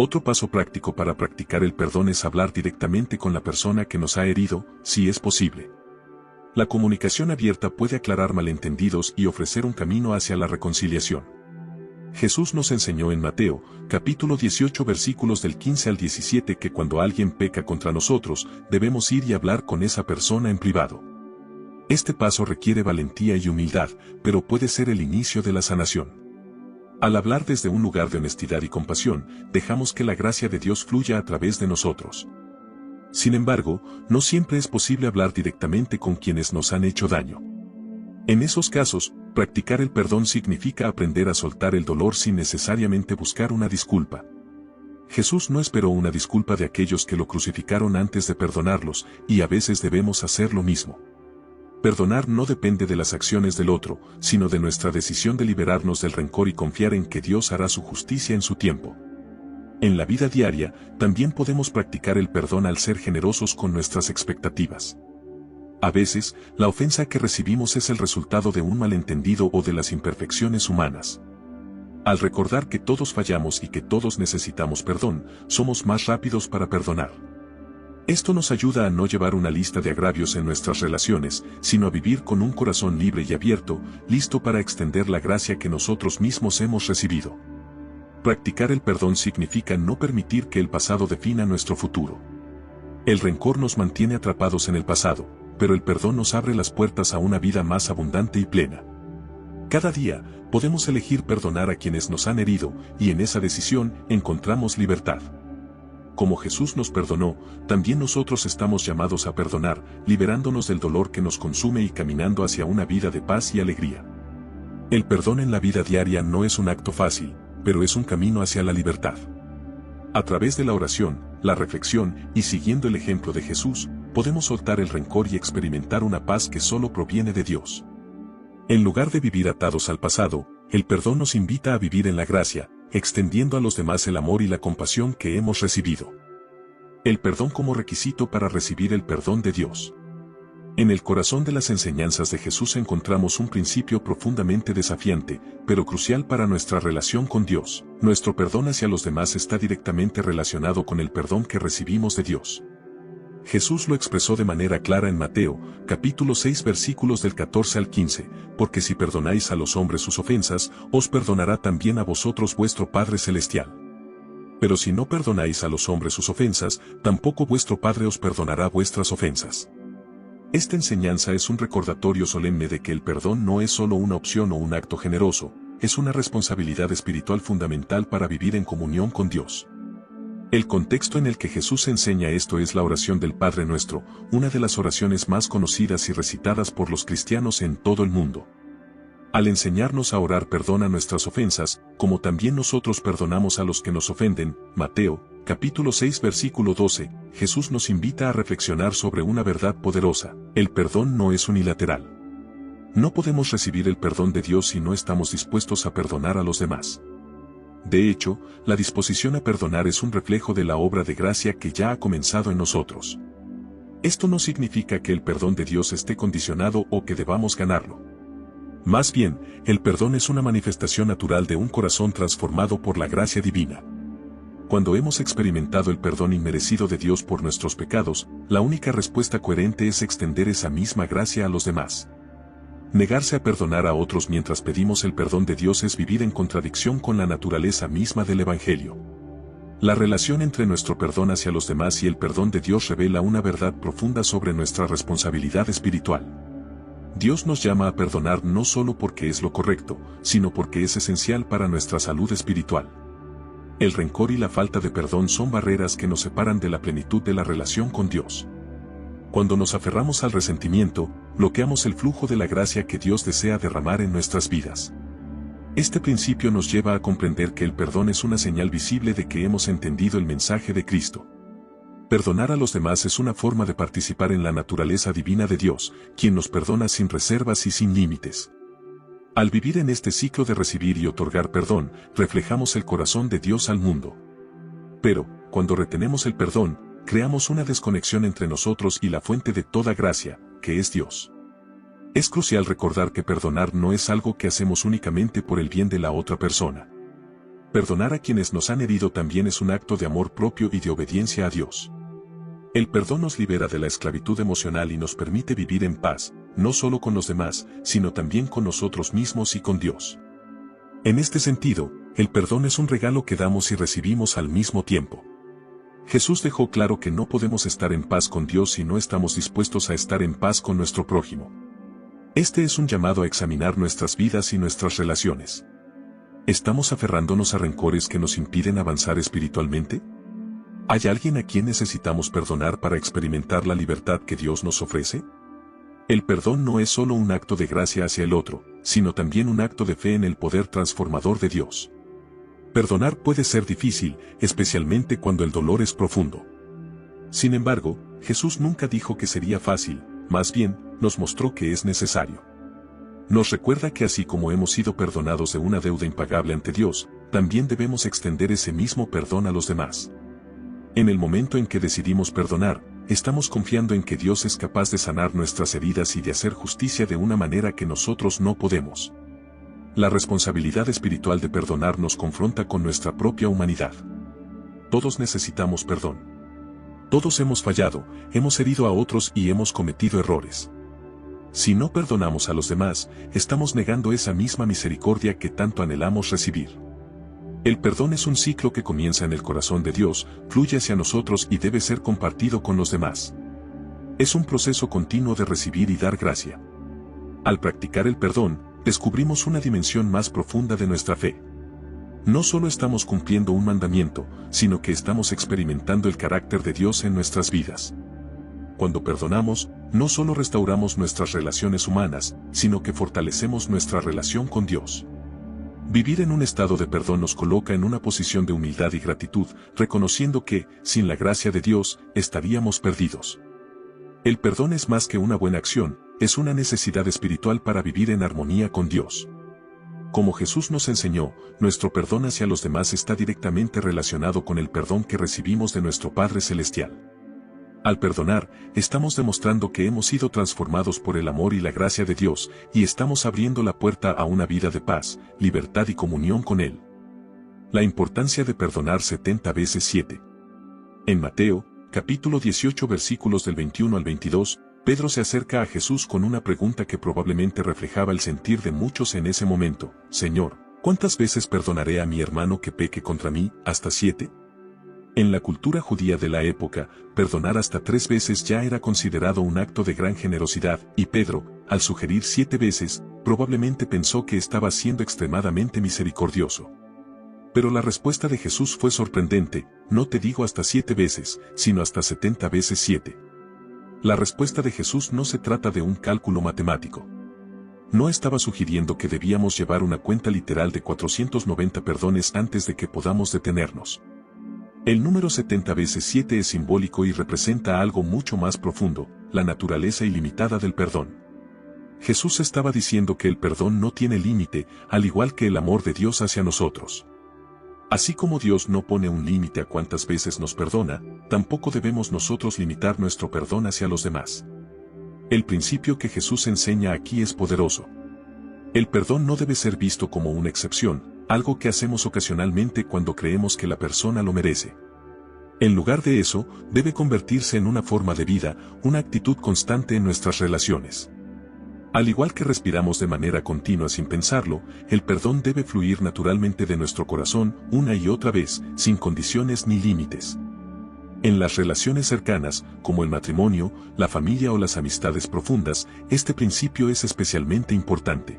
Otro paso práctico para practicar el perdón es hablar directamente con la persona que nos ha herido, si es posible. La comunicación abierta puede aclarar malentendidos y ofrecer un camino hacia la reconciliación. Jesús nos enseñó en Mateo, capítulo 18 versículos del 15 al 17 que cuando alguien peca contra nosotros, debemos ir y hablar con esa persona en privado. Este paso requiere valentía y humildad, pero puede ser el inicio de la sanación. Al hablar desde un lugar de honestidad y compasión, dejamos que la gracia de Dios fluya a través de nosotros. Sin embargo, no siempre es posible hablar directamente con quienes nos han hecho daño. En esos casos, practicar el perdón significa aprender a soltar el dolor sin necesariamente buscar una disculpa. Jesús no esperó una disculpa de aquellos que lo crucificaron antes de perdonarlos, y a veces debemos hacer lo mismo. Perdonar no depende de las acciones del otro, sino de nuestra decisión de liberarnos del rencor y confiar en que Dios hará su justicia en su tiempo. En la vida diaria, también podemos practicar el perdón al ser generosos con nuestras expectativas. A veces, la ofensa que recibimos es el resultado de un malentendido o de las imperfecciones humanas. Al recordar que todos fallamos y que todos necesitamos perdón, somos más rápidos para perdonar. Esto nos ayuda a no llevar una lista de agravios en nuestras relaciones, sino a vivir con un corazón libre y abierto, listo para extender la gracia que nosotros mismos hemos recibido. Practicar el perdón significa no permitir que el pasado defina nuestro futuro. El rencor nos mantiene atrapados en el pasado, pero el perdón nos abre las puertas a una vida más abundante y plena. Cada día, podemos elegir perdonar a quienes nos han herido, y en esa decisión encontramos libertad. Como Jesús nos perdonó, también nosotros estamos llamados a perdonar, liberándonos del dolor que nos consume y caminando hacia una vida de paz y alegría. El perdón en la vida diaria no es un acto fácil, pero es un camino hacia la libertad. A través de la oración, la reflexión y siguiendo el ejemplo de Jesús, podemos soltar el rencor y experimentar una paz que solo proviene de Dios. En lugar de vivir atados al pasado, el perdón nos invita a vivir en la gracia, extendiendo a los demás el amor y la compasión que hemos recibido. El perdón como requisito para recibir el perdón de Dios. En el corazón de las enseñanzas de Jesús encontramos un principio profundamente desafiante, pero crucial para nuestra relación con Dios. Nuestro perdón hacia los demás está directamente relacionado con el perdón que recibimos de Dios. Jesús lo expresó de manera clara en Mateo, capítulo 6 versículos del 14 al 15, porque si perdonáis a los hombres sus ofensas, os perdonará también a vosotros vuestro Padre Celestial. Pero si no perdonáis a los hombres sus ofensas, tampoco vuestro Padre os perdonará vuestras ofensas. Esta enseñanza es un recordatorio solemne de que el perdón no es solo una opción o un acto generoso, es una responsabilidad espiritual fundamental para vivir en comunión con Dios. El contexto en el que Jesús enseña esto es la oración del Padre Nuestro, una de las oraciones más conocidas y recitadas por los cristianos en todo el mundo. Al enseñarnos a orar perdona nuestras ofensas, como también nosotros perdonamos a los que nos ofenden, Mateo, capítulo 6 versículo 12, Jesús nos invita a reflexionar sobre una verdad poderosa: el perdón no es unilateral. No podemos recibir el perdón de Dios si no estamos dispuestos a perdonar a los demás. De hecho, la disposición a perdonar es un reflejo de la obra de gracia que ya ha comenzado en nosotros. Esto no significa que el perdón de Dios esté condicionado o que debamos ganarlo. Más bien, el perdón es una manifestación natural de un corazón transformado por la gracia divina. Cuando hemos experimentado el perdón inmerecido de Dios por nuestros pecados, la única respuesta coherente es extender esa misma gracia a los demás. Negarse a perdonar a otros mientras pedimos el perdón de Dios es vivir en contradicción con la naturaleza misma del Evangelio. La relación entre nuestro perdón hacia los demás y el perdón de Dios revela una verdad profunda sobre nuestra responsabilidad espiritual. Dios nos llama a perdonar no solo porque es lo correcto, sino porque es esencial para nuestra salud espiritual. El rencor y la falta de perdón son barreras que nos separan de la plenitud de la relación con Dios. Cuando nos aferramos al resentimiento, bloqueamos el flujo de la gracia que Dios desea derramar en nuestras vidas. Este principio nos lleva a comprender que el perdón es una señal visible de que hemos entendido el mensaje de Cristo. Perdonar a los demás es una forma de participar en la naturaleza divina de Dios, quien nos perdona sin reservas y sin límites. Al vivir en este ciclo de recibir y otorgar perdón, reflejamos el corazón de Dios al mundo. Pero, cuando retenemos el perdón, creamos una desconexión entre nosotros y la fuente de toda gracia, que es Dios. Es crucial recordar que perdonar no es algo que hacemos únicamente por el bien de la otra persona. Perdonar a quienes nos han herido también es un acto de amor propio y de obediencia a Dios. El perdón nos libera de la esclavitud emocional y nos permite vivir en paz, no solo con los demás, sino también con nosotros mismos y con Dios. En este sentido, el perdón es un regalo que damos y recibimos al mismo tiempo. Jesús dejó claro que no podemos estar en paz con Dios si no estamos dispuestos a estar en paz con nuestro prójimo. Este es un llamado a examinar nuestras vidas y nuestras relaciones. ¿Estamos aferrándonos a rencores que nos impiden avanzar espiritualmente? ¿Hay alguien a quien necesitamos perdonar para experimentar la libertad que Dios nos ofrece? El perdón no es solo un acto de gracia hacia el otro, sino también un acto de fe en el poder transformador de Dios. Perdonar puede ser difícil, especialmente cuando el dolor es profundo. Sin embargo, Jesús nunca dijo que sería fácil, más bien, nos mostró que es necesario. Nos recuerda que así como hemos sido perdonados de una deuda impagable ante Dios, también debemos extender ese mismo perdón a los demás. En el momento en que decidimos perdonar, estamos confiando en que Dios es capaz de sanar nuestras heridas y de hacer justicia de una manera que nosotros no podemos. La responsabilidad espiritual de perdonar nos confronta con nuestra propia humanidad. Todos necesitamos perdón. Todos hemos fallado, hemos herido a otros y hemos cometido errores. Si no perdonamos a los demás, estamos negando esa misma misericordia que tanto anhelamos recibir. El perdón es un ciclo que comienza en el corazón de Dios, fluye hacia nosotros y debe ser compartido con los demás. Es un proceso continuo de recibir y dar gracia. Al practicar el perdón, descubrimos una dimensión más profunda de nuestra fe. No solo estamos cumpliendo un mandamiento, sino que estamos experimentando el carácter de Dios en nuestras vidas. Cuando perdonamos, no solo restauramos nuestras relaciones humanas, sino que fortalecemos nuestra relación con Dios. Vivir en un estado de perdón nos coloca en una posición de humildad y gratitud, reconociendo que, sin la gracia de Dios, estaríamos perdidos. El perdón es más que una buena acción, es una necesidad espiritual para vivir en armonía con Dios. Como Jesús nos enseñó, nuestro perdón hacia los demás está directamente relacionado con el perdón que recibimos de nuestro Padre Celestial. Al perdonar, estamos demostrando que hemos sido transformados por el amor y la gracia de Dios, y estamos abriendo la puerta a una vida de paz, libertad y comunión con Él. La importancia de perdonar 70 veces 7. En Mateo, capítulo 18 versículos del 21 al 22, Pedro se acerca a Jesús con una pregunta que probablemente reflejaba el sentir de muchos en ese momento: Señor, ¿cuántas veces perdonaré a mi hermano que peque contra mí? ¿Hasta 7? En la cultura judía de la época, perdonar hasta 3 veces ya era considerado un acto de gran generosidad, y Pedro, al sugerir 7 veces, probablemente pensó que estaba siendo extremadamente misericordioso. Pero la respuesta de Jesús fue sorprendente: no te digo hasta 7 veces, sino hasta 70 veces 7. La respuesta de Jesús no se trata de un cálculo matemático. No estaba sugiriendo que debíamos llevar una cuenta literal de 490 perdones antes de que podamos detenernos. El número 70 veces 7 es simbólico y representa algo mucho más profundo: la naturaleza ilimitada del perdón. Jesús estaba diciendo que el perdón no tiene límite, al igual que el amor de Dios hacia nosotros. Así como Dios no pone un límite a cuántas veces nos perdona, tampoco debemos nosotros limitar nuestro perdón hacia los demás. El principio que Jesús enseña aquí es poderoso. El perdón no debe ser visto como una excepción, algo que hacemos ocasionalmente cuando creemos que la persona lo merece. En lugar de eso, debe convertirse en una forma de vida, una actitud constante en nuestras relaciones. Al igual que respiramos de manera continua sin pensarlo, el perdón debe fluir naturalmente de nuestro corazón, una y otra vez, sin condiciones ni límites. En las relaciones cercanas, como el matrimonio, la familia o las amistades profundas, este principio es especialmente importante.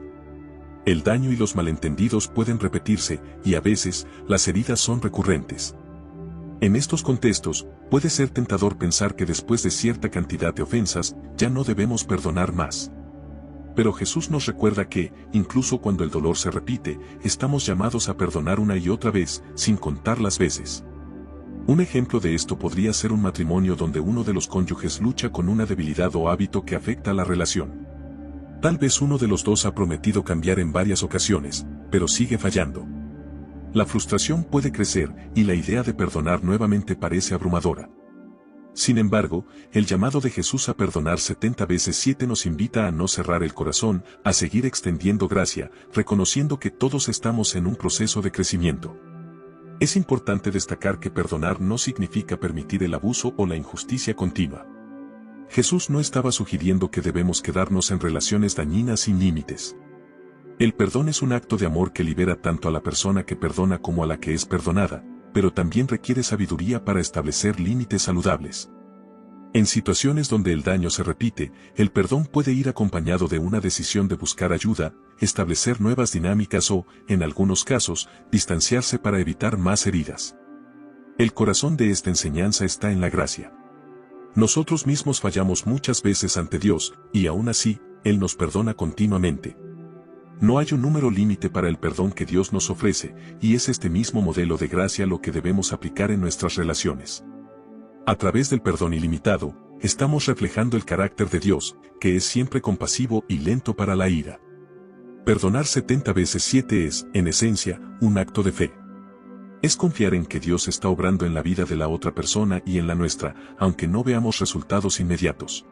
El daño y los malentendidos pueden repetirse, y a veces, las heridas son recurrentes. En estos contextos, puede ser tentador pensar que después de cierta cantidad de ofensas, ya no debemos perdonar más. Pero Jesús nos recuerda que, incluso cuando el dolor se repite, estamos llamados a perdonar una y otra vez, sin contar las veces. Un ejemplo de esto podría ser un matrimonio donde uno de los cónyuges lucha con una debilidad o hábito que afecta a la relación. Tal vez uno de los dos ha prometido cambiar en varias ocasiones, pero sigue fallando. La frustración puede crecer y la idea de perdonar nuevamente parece abrumadora. Sin embargo, el llamado de Jesús a perdonar 70 veces 7 nos invita a no cerrar el corazón, a seguir extendiendo gracia, reconociendo que todos estamos en un proceso de crecimiento. Es importante destacar que perdonar no significa permitir el abuso o la injusticia continua. Jesús no estaba sugiriendo que debemos quedarnos en relaciones dañinas sin límites. El perdón es un acto de amor que libera tanto a la persona que perdona como a la que es perdonada, pero también requiere sabiduría para establecer límites saludables. En situaciones donde el daño se repite, el perdón puede ir acompañado de una decisión de buscar ayuda, establecer nuevas dinámicas o, en algunos casos, distanciarse para evitar más heridas. El corazón de esta enseñanza está en la gracia. Nosotros mismos fallamos muchas veces ante Dios, y aún así, Él nos perdona continuamente. No hay un número límite para el perdón que Dios nos ofrece, y es este mismo modelo de gracia lo que debemos aplicar en nuestras relaciones. A través del perdón ilimitado, estamos reflejando el carácter de Dios, que es siempre compasivo y lento para la ira. Perdonar 70 veces 7 es, en esencia, un acto de fe. Es confiar en que Dios está obrando en la vida de la otra persona y en la nuestra, aunque no veamos resultados inmediatos.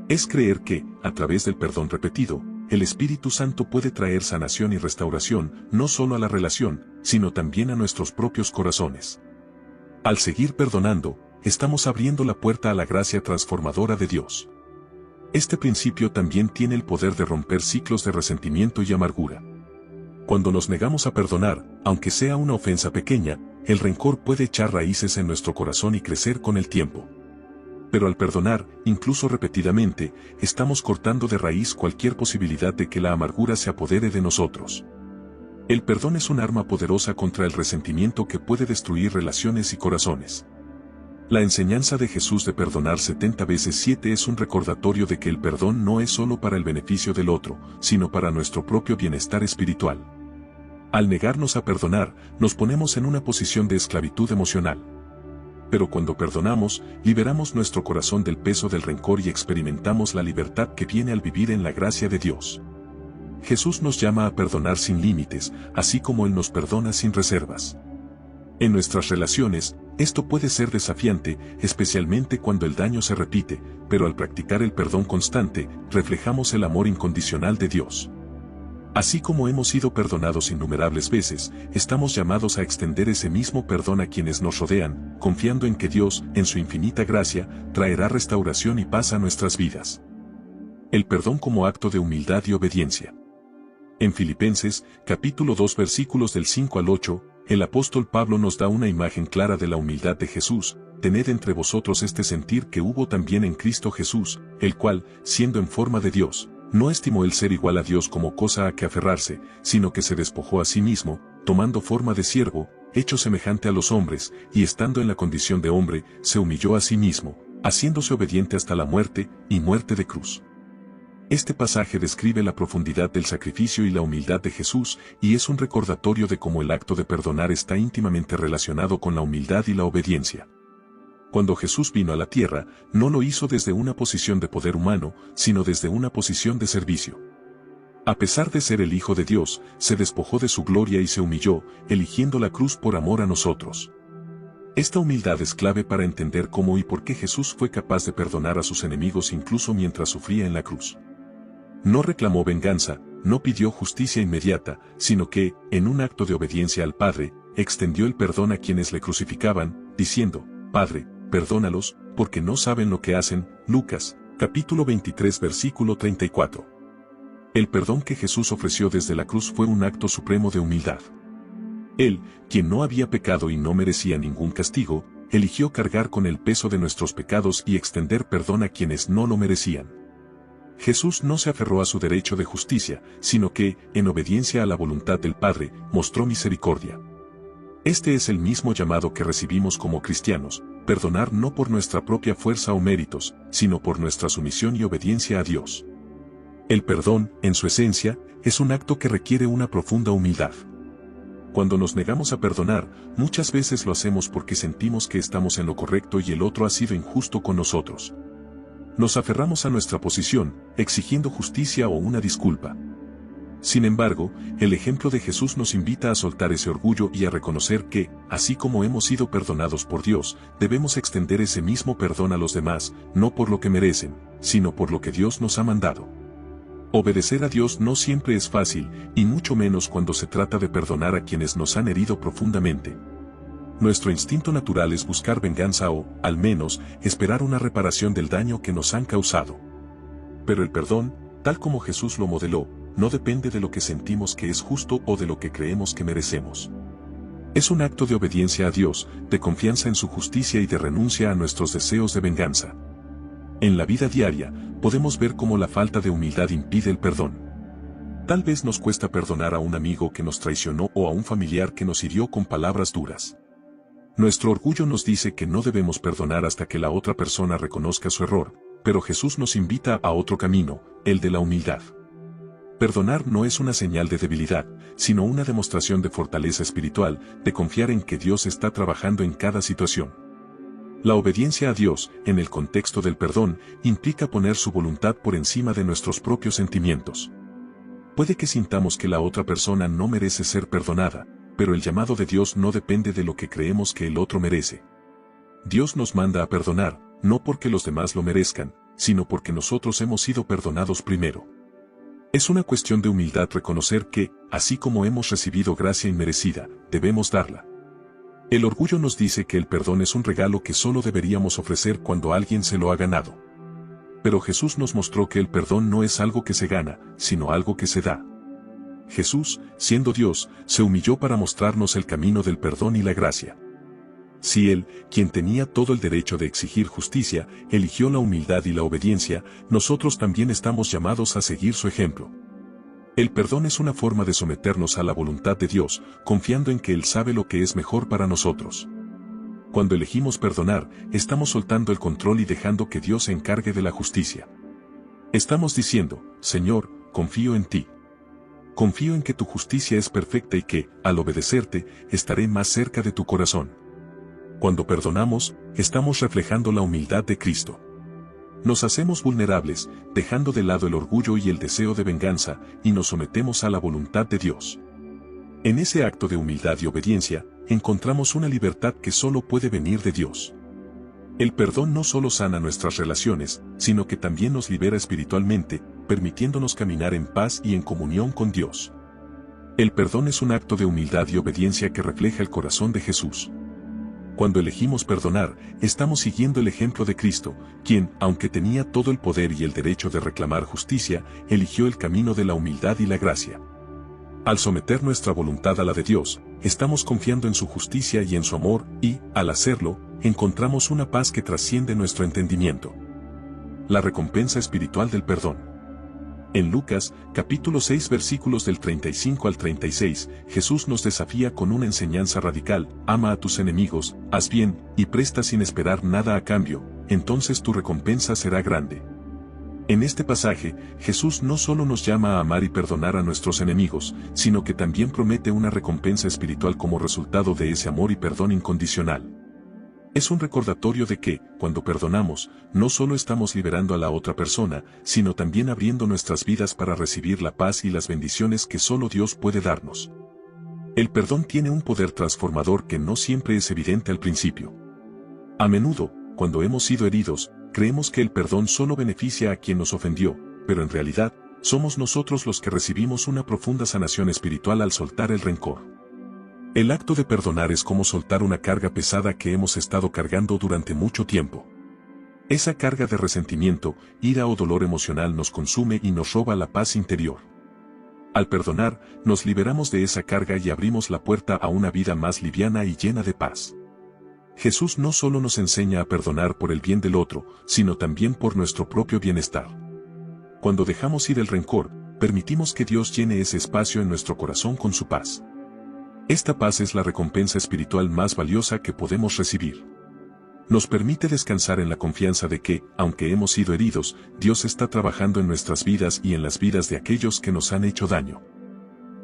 Es creer que, a través del perdón repetido, el Espíritu Santo puede traer sanación y restauración, no solo a la relación, sino también a nuestros propios corazones. Al seguir perdonando, estamos abriendo la puerta a la gracia transformadora de Dios. Este principio también tiene el poder de romper ciclos de resentimiento y amargura. Cuando nos negamos a perdonar, aunque sea una ofensa pequeña, el rencor puede echar raíces en nuestro corazón y crecer con el tiempo. Pero al perdonar, incluso repetidamente, estamos cortando de raíz cualquier posibilidad de que la amargura se apodere de nosotros. El perdón es un arma poderosa contra el resentimiento que puede destruir relaciones y corazones. La enseñanza de Jesús de perdonar 70 veces 7 es un recordatorio de que el perdón no es solo para el beneficio del otro, sino para nuestro propio bienestar espiritual. Al negarnos a perdonar, nos ponemos en una posición de esclavitud emocional. Pero cuando perdonamos, liberamos nuestro corazón del peso del rencor y experimentamos la libertad que viene al vivir en la gracia de Dios. Jesús nos llama a perdonar sin límites, así como Él nos perdona sin reservas. En nuestras relaciones, esto puede ser desafiante, especialmente cuando el daño se repite, pero al practicar el perdón constante, reflejamos el amor incondicional de Dios. Así como hemos sido perdonados innumerables veces, estamos llamados a extender ese mismo perdón a quienes nos rodean, confiando en que Dios, en su infinita gracia, traerá restauración y paz a nuestras vidas. El perdón como acto de humildad y obediencia. En Filipenses, capítulo 2 versículos del 5 al 8, el apóstol Pablo nos da una imagen clara de la humildad de Jesús. Tened entre vosotros este sentir que hubo también en Cristo Jesús, el cual, siendo en forma de Dios, no estimó el ser igual a Dios como cosa a que aferrarse, sino que se despojó a sí mismo, tomando forma de siervo, hecho semejante a los hombres, y estando en la condición de hombre, se humilló a sí mismo, haciéndose obediente hasta la muerte, y muerte de cruz. Este pasaje describe la profundidad del sacrificio y la humildad de Jesús, y es un recordatorio de cómo el acto de perdonar está íntimamente relacionado con la humildad y la obediencia. Cuando Jesús vino a la tierra, no lo hizo desde una posición de poder humano, sino desde una posición de servicio. A pesar de ser el Hijo de Dios, se despojó de su gloria y se humilló, eligiendo la cruz por amor a nosotros. Esta humildad es clave para entender cómo y por qué Jesús fue capaz de perdonar a sus enemigos incluso mientras sufría en la cruz. No reclamó venganza, no pidió justicia inmediata, sino que, en un acto de obediencia al Padre, extendió el perdón a quienes le crucificaban, diciendo, Padre, perdónalos, porque no saben lo que hacen. Lucas, capítulo 23 versículo 34. El perdón que Jesús ofreció desde la cruz fue un acto supremo de humildad. Él, quien no había pecado y no merecía ningún castigo, eligió cargar con el peso de nuestros pecados y extender perdón a quienes no lo merecían. Jesús no se aferró a su derecho de justicia, sino que, en obediencia a la voluntad del Padre, mostró misericordia. Este es el mismo llamado que recibimos como cristianos, perdonar no por nuestra propia fuerza o méritos, sino por nuestra sumisión y obediencia a Dios. El perdón, en su esencia, es un acto que requiere una profunda humildad. Cuando nos negamos a perdonar, muchas veces lo hacemos porque sentimos que estamos en lo correcto y el otro ha sido injusto con nosotros. Nos aferramos a nuestra posición, exigiendo justicia o una disculpa. Sin embargo, el ejemplo de Jesús nos invita a soltar ese orgullo y a reconocer que, así como hemos sido perdonados por Dios, debemos extender ese mismo perdón a los demás, no por lo que merecen, sino por lo que Dios nos ha mandado. Obedecer a Dios no siempre es fácil, y mucho menos cuando se trata de perdonar a quienes nos han herido profundamente. Nuestro instinto natural es buscar venganza o, al menos, esperar una reparación del daño que nos han causado. Pero el perdón, tal como Jesús lo modeló, no depende de lo que sentimos que es justo o de lo que creemos que merecemos. Es un acto de obediencia a Dios, de confianza en su justicia y de renuncia a nuestros deseos de venganza. En la vida diaria, podemos ver cómo la falta de humildad impide el perdón. Tal vez nos cuesta perdonar a un amigo que nos traicionó o a un familiar que nos hirió con palabras duras. Nuestro orgullo nos dice que no debemos perdonar hasta que la otra persona reconozca su error, pero Jesús nos invita a otro camino, el de la humildad. Perdonar no es una señal de debilidad, sino una demostración de fortaleza espiritual, de confiar en que Dios está trabajando en cada situación. La obediencia a Dios, en el contexto del perdón, implica poner su voluntad por encima de nuestros propios sentimientos. Puede que sintamos que la otra persona no merece ser perdonada, pero el llamado de Dios no depende de lo que creemos que el otro merece. Dios nos manda a perdonar, no porque los demás lo merezcan, sino porque nosotros hemos sido perdonados primero. Es una cuestión de humildad reconocer que, así como hemos recibido gracia inmerecida, debemos darla. El orgullo nos dice que el perdón es un regalo que solo deberíamos ofrecer cuando alguien se lo ha ganado. Pero Jesús nos mostró que el perdón no es algo que se gana, sino algo que se da. Jesús, siendo Dios, se humilló para mostrarnos el camino del perdón y la gracia. Si Él, quien tenía todo el derecho de exigir justicia, eligió la humildad y la obediencia, nosotros también estamos llamados a seguir su ejemplo. El perdón es una forma de someternos a la voluntad de Dios, confiando en que Él sabe lo que es mejor para nosotros. Cuando elegimos perdonar, estamos soltando el control y dejando que Dios se encargue de la justicia. Estamos diciendo, Señor, confío en ti. Confío en que tu justicia es perfecta y que, al obedecerte, estaré más cerca de tu corazón. Cuando perdonamos, estamos reflejando la humildad de Cristo. Nos hacemos vulnerables, dejando de lado el orgullo y el deseo de venganza, y nos sometemos a la voluntad de Dios. En ese acto de humildad y obediencia, encontramos una libertad que solo puede venir de Dios. El perdón no solo sana nuestras relaciones, sino que también nos libera espiritualmente, permitiéndonos caminar en paz y en comunión con Dios. El perdón es un acto de humildad y obediencia que refleja el corazón de Jesús. Cuando elegimos perdonar, estamos siguiendo el ejemplo de Cristo, quien, aunque tenía todo el poder y el derecho de reclamar justicia, eligió el camino de la humildad y la gracia. Al someter nuestra voluntad a la de Dios, estamos confiando en su justicia y en su amor, y, al hacerlo, encontramos una paz que trasciende nuestro entendimiento. La recompensa espiritual del perdón. En Lucas, capítulo 6 versículos del 35 al 36, Jesús nos desafía con una enseñanza radical: ama a tus enemigos, haz bien, y presta sin esperar nada a cambio, entonces tu recompensa será grande. En este pasaje, Jesús no solo nos llama a amar y perdonar a nuestros enemigos, sino que también promete una recompensa espiritual como resultado de ese amor y perdón incondicional. Es un recordatorio de que, cuando perdonamos, no solo estamos liberando a la otra persona, sino también abriendo nuestras vidas para recibir la paz y las bendiciones que solo Dios puede darnos. El perdón tiene un poder transformador que no siempre es evidente al principio. A menudo, cuando hemos sido heridos, creemos que el perdón solo beneficia a quien nos ofendió, pero en realidad, somos nosotros los que recibimos una profunda sanación espiritual al soltar el rencor. El acto de perdonar es como soltar una carga pesada que hemos estado cargando durante mucho tiempo. Esa carga de resentimiento, ira o dolor emocional nos consume y nos roba la paz interior. Al perdonar, nos liberamos de esa carga y abrimos la puerta a una vida más liviana y llena de paz. Jesús no solo nos enseña a perdonar por el bien del otro, sino también por nuestro propio bienestar. Cuando dejamos ir el rencor, permitimos que Dios llene ese espacio en nuestro corazón con su paz. Esta paz es la recompensa espiritual más valiosa que podemos recibir. Nos permite descansar en la confianza de que, aunque hemos sido heridos, Dios está trabajando en nuestras vidas y en las vidas de aquellos que nos han hecho daño.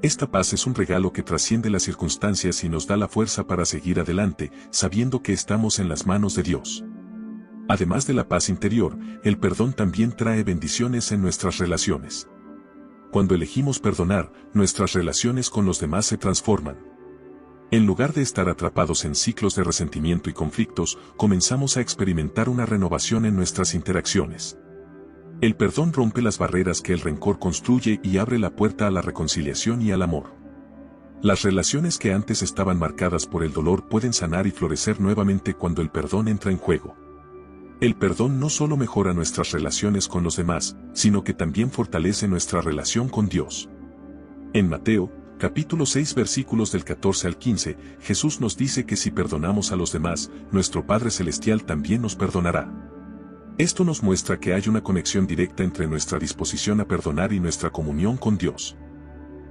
Esta paz es un regalo que trasciende las circunstancias y nos da la fuerza para seguir adelante, sabiendo que estamos en las manos de Dios. Además de la paz interior, el perdón también trae bendiciones en nuestras relaciones. Cuando elegimos perdonar, nuestras relaciones con los demás se transforman. En lugar de estar atrapados en ciclos de resentimiento y conflictos, comenzamos a experimentar una renovación en nuestras interacciones. El perdón rompe las barreras que el rencor construye y abre la puerta a la reconciliación y al amor. Las relaciones que antes estaban marcadas por el dolor pueden sanar y florecer nuevamente cuando el perdón entra en juego. El perdón no solo mejora nuestras relaciones con los demás, sino que también fortalece nuestra relación con Dios. En Mateo, capítulo 6 versículos del 14 al 15, Jesús nos dice que si perdonamos a los demás, nuestro Padre Celestial también nos perdonará. Esto nos muestra que hay una conexión directa entre nuestra disposición a perdonar y nuestra comunión con Dios.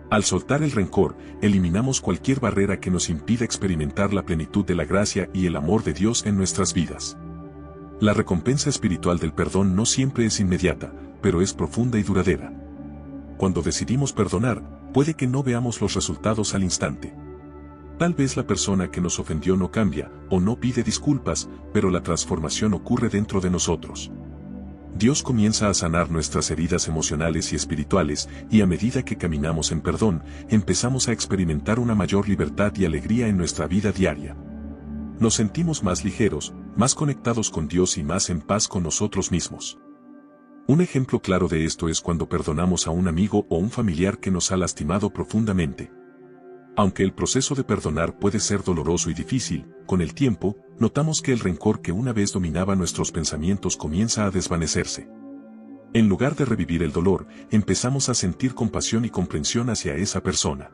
Al soltar el rencor, eliminamos cualquier barrera que nos impida experimentar la plenitud de la gracia y el amor de Dios en nuestras vidas. La recompensa espiritual del perdón no siempre es inmediata, pero es profunda y duradera. Cuando decidimos perdonar, puede que no veamos los resultados al instante. Tal vez la persona que nos ofendió no cambia, o no pide disculpas, pero la transformación ocurre dentro de nosotros. Dios comienza a sanar nuestras heridas emocionales y espirituales, y a medida que caminamos en perdón, empezamos a experimentar una mayor libertad y alegría en nuestra vida diaria. Nos sentimos más ligeros, más conectados con Dios y más en paz con nosotros mismos. Un ejemplo claro de esto es cuando perdonamos a un amigo o un familiar que nos ha lastimado profundamente. Aunque el proceso de perdonar puede ser doloroso y difícil, con el tiempo, notamos que el rencor que una vez dominaba nuestros pensamientos comienza a desvanecerse. En lugar de revivir el dolor, empezamos a sentir compasión y comprensión hacia esa persona.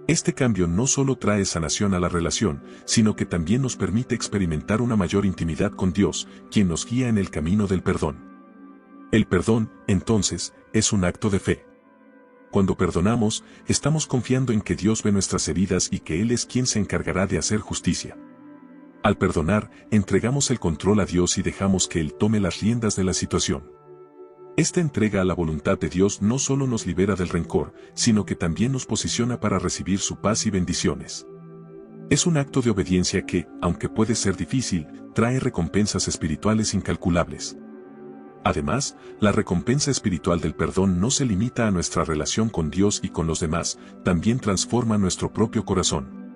Este cambio no solo trae sanación a la relación, sino que también nos permite experimentar una mayor intimidad con Dios, quien nos guía en el camino del perdón. El perdón, entonces, es un acto de fe. Cuando perdonamos, estamos confiando en que Dios ve nuestras heridas y que Él es quien se encargará de hacer justicia. Al perdonar, entregamos el control a Dios y dejamos que Él tome las riendas de la situación. Esta entrega a la voluntad de Dios no solo nos libera del rencor, sino que también nos posiciona para recibir su paz y bendiciones. Es un acto de obediencia que, aunque puede ser difícil, trae recompensas espirituales incalculables. Además, la recompensa espiritual del perdón no se limita a nuestra relación con Dios y con los demás, también transforma nuestro propio corazón.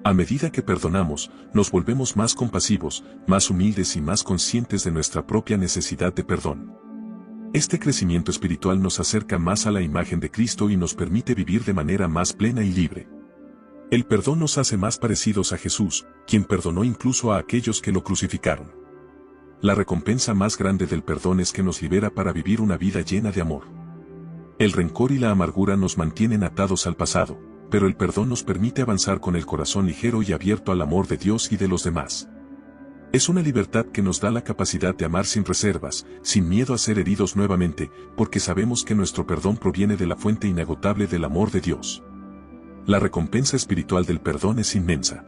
A medida que perdonamos, nos volvemos más compasivos, más humildes y más conscientes de nuestra propia necesidad de perdón. Este crecimiento espiritual nos acerca más a la imagen de Cristo y nos permite vivir de manera más plena y libre. El perdón nos hace más parecidos a Jesús, quien perdonó incluso a aquellos que lo crucificaron. La recompensa más grande del perdón es que nos libera para vivir una vida llena de amor. El rencor y la amargura nos mantienen atados al pasado, pero el perdón nos permite avanzar con el corazón ligero y abierto al amor de Dios y de los demás. Es una libertad que nos da la capacidad de amar sin reservas, sin miedo a ser heridos nuevamente, porque sabemos que nuestro perdón proviene de la fuente inagotable del amor de Dios. La recompensa espiritual del perdón es inmensa.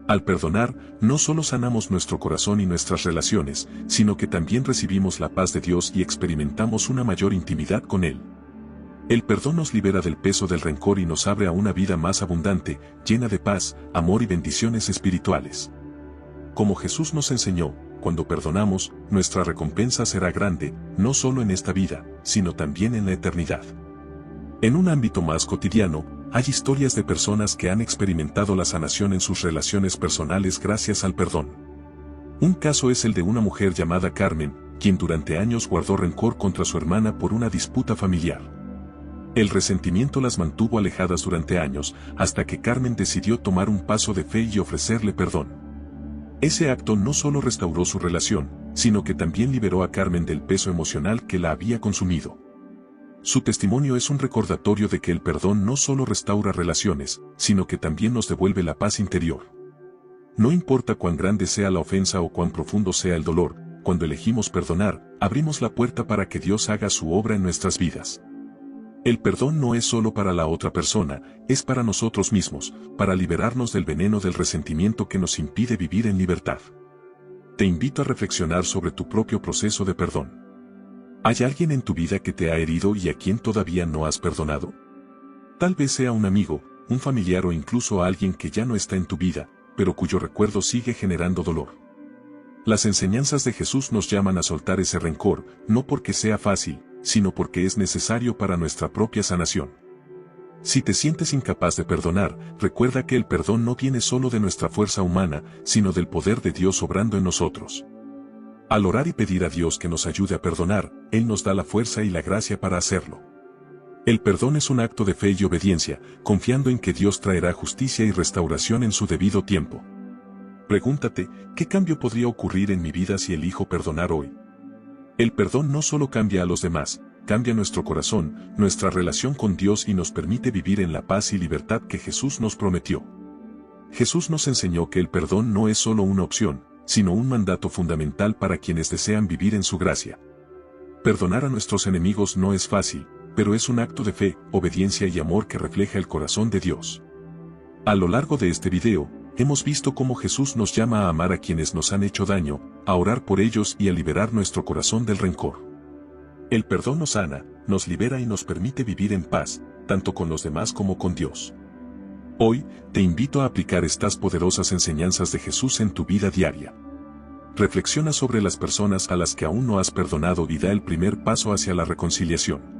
Al perdonar, no solo sanamos nuestro corazón y nuestras relaciones, sino que también recibimos la paz de Dios y experimentamos una mayor intimidad con Él. El perdón nos libera del peso del rencor y nos abre a una vida más abundante, llena de paz, amor y bendiciones espirituales. Como Jesús nos enseñó, cuando perdonamos, nuestra recompensa será grande, no solo en esta vida, sino también en la eternidad. En un ámbito más cotidiano, hay historias de personas que han experimentado la sanación en sus relaciones personales gracias al perdón. Un caso es el de una mujer llamada Carmen, quien durante años guardó rencor contra su hermana por una disputa familiar. El resentimiento las mantuvo alejadas durante años, hasta que Carmen decidió tomar un paso de fe y ofrecerle perdón. Ese acto no solo restauró su relación, sino que también liberó a Carmen del peso emocional que la había consumido. Su testimonio es un recordatorio de que el perdón no solo restaura relaciones, sino que también nos devuelve la paz interior. No importa cuán grande sea la ofensa o cuán profundo sea el dolor, cuando elegimos perdonar, abrimos la puerta para que Dios haga su obra en nuestras vidas. El perdón no es solo para la otra persona, es para nosotros mismos, para liberarnos del veneno del resentimiento que nos impide vivir en libertad. Te invito a reflexionar sobre tu propio proceso de perdón. ¿Hay alguien en tu vida que te ha herido y a quien todavía no has perdonado? Tal vez sea un amigo, un familiar o incluso alguien que ya no está en tu vida, pero cuyo recuerdo sigue generando dolor. Las enseñanzas de Jesús nos llaman a soltar ese rencor, no porque sea fácil, sino porque es necesario para nuestra propia sanación. Si te sientes incapaz de perdonar, recuerda que el perdón no viene solo de nuestra fuerza humana, sino del poder de Dios obrando en nosotros. Al orar y pedir a Dios que nos ayude a perdonar, Él nos da la fuerza y la gracia para hacerlo. El perdón es un acto de fe y obediencia, confiando en que Dios traerá justicia y restauración en su debido tiempo. Pregúntate, ¿qué cambio podría ocurrir en mi vida si elijo perdonar hoy? El perdón no solo cambia a los demás, cambia nuestro corazón, nuestra relación con Dios y nos permite vivir en la paz y libertad que Jesús nos prometió. Jesús nos enseñó que el perdón no es solo una opción, sino un mandato fundamental para quienes desean vivir en su gracia. Perdonar a nuestros enemigos no es fácil, pero es un acto de fe, obediencia y amor que refleja el corazón de Dios. A lo largo de este video, hemos visto cómo Jesús nos llama a amar a quienes nos han hecho daño, a orar por ellos y a liberar nuestro corazón del rencor. El perdón nos sana, nos libera y nos permite vivir en paz, tanto con los demás como con Dios. Hoy, te invito a aplicar estas poderosas enseñanzas de Jesús en tu vida diaria. Reflexiona sobre las personas a las que aún no has perdonado y da el primer paso hacia la reconciliación.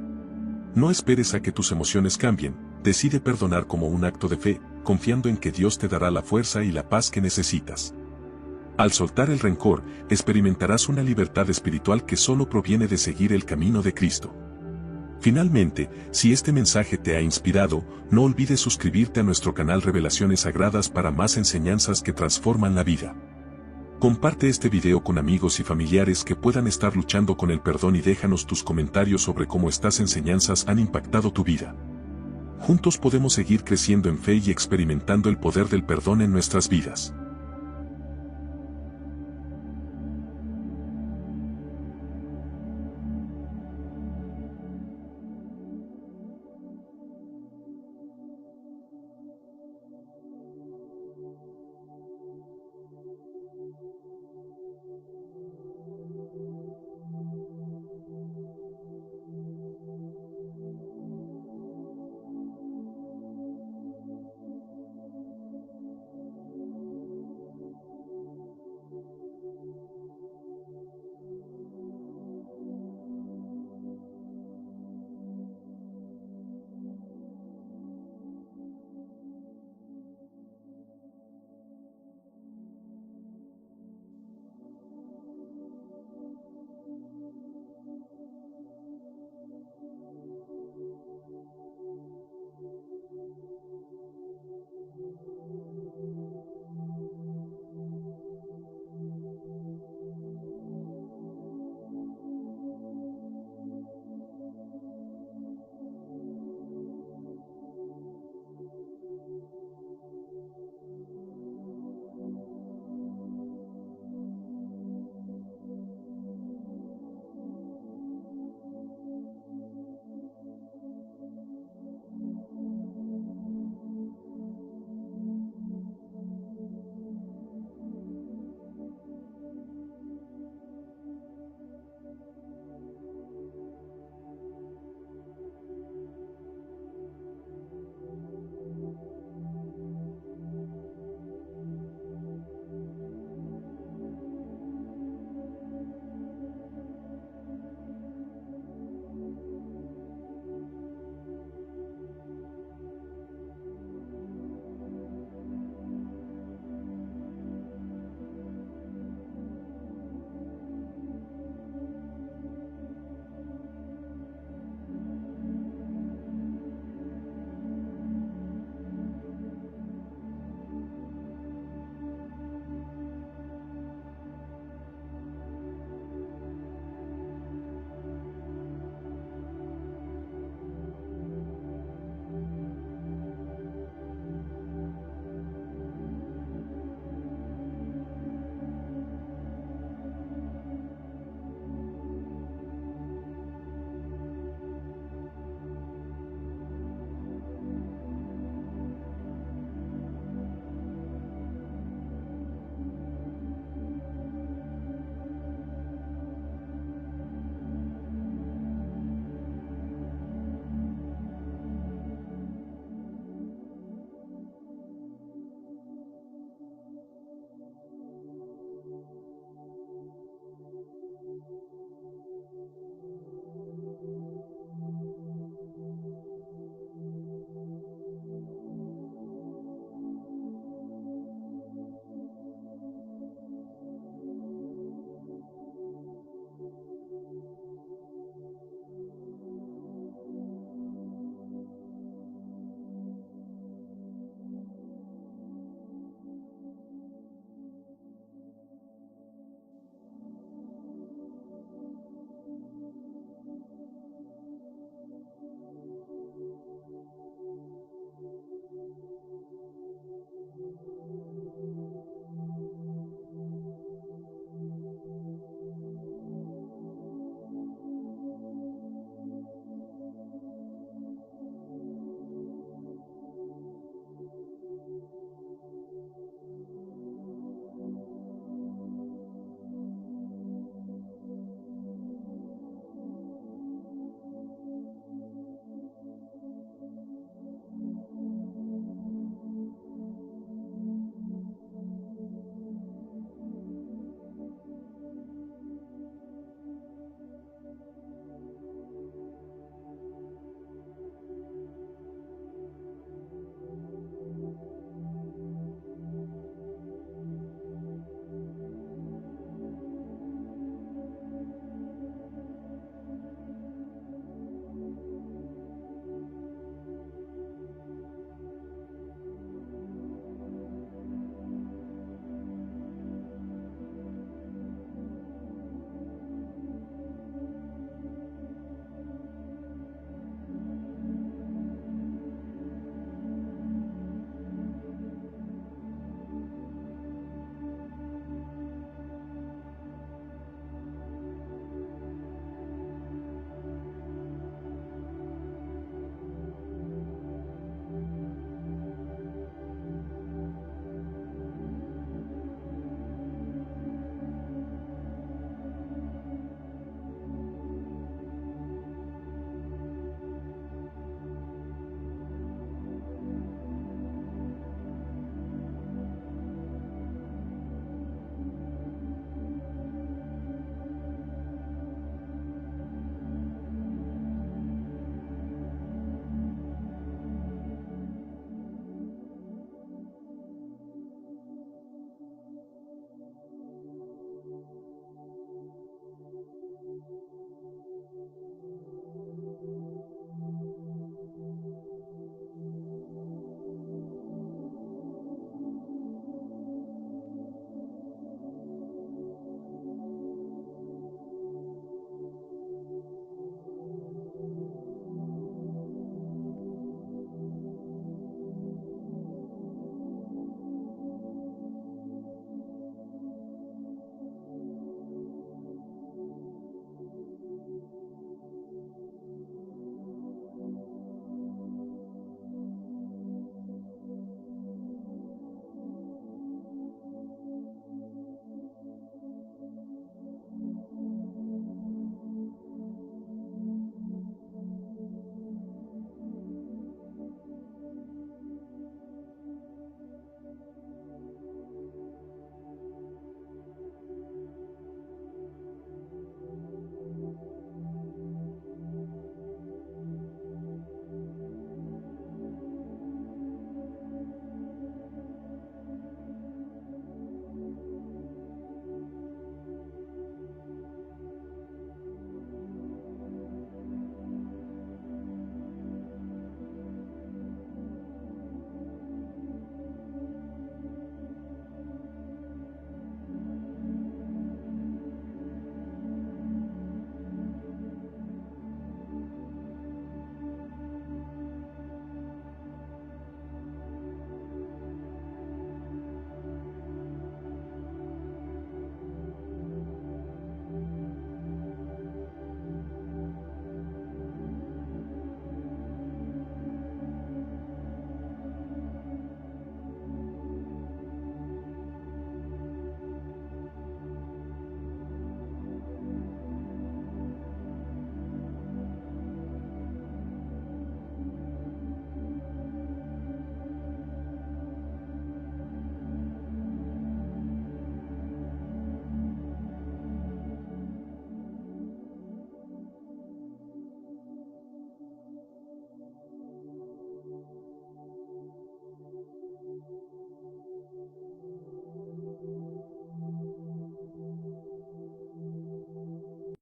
No esperes a que tus emociones cambien, decide perdonar como un acto de fe, confiando en que Dios te dará la fuerza y la paz que necesitas. Al soltar el rencor, experimentarás una libertad espiritual que solo proviene de seguir el camino de Cristo. Finalmente, si este mensaje te ha inspirado, no olvides suscribirte a nuestro canal Revelaciones Sagradas para más enseñanzas que transforman la vida. Comparte este video con amigos y familiares que puedan estar luchando con el perdón y déjanos tus comentarios sobre cómo estas enseñanzas han impactado tu vida. Juntos podemos seguir creciendo en fe y experimentando el poder del perdón en nuestras vidas.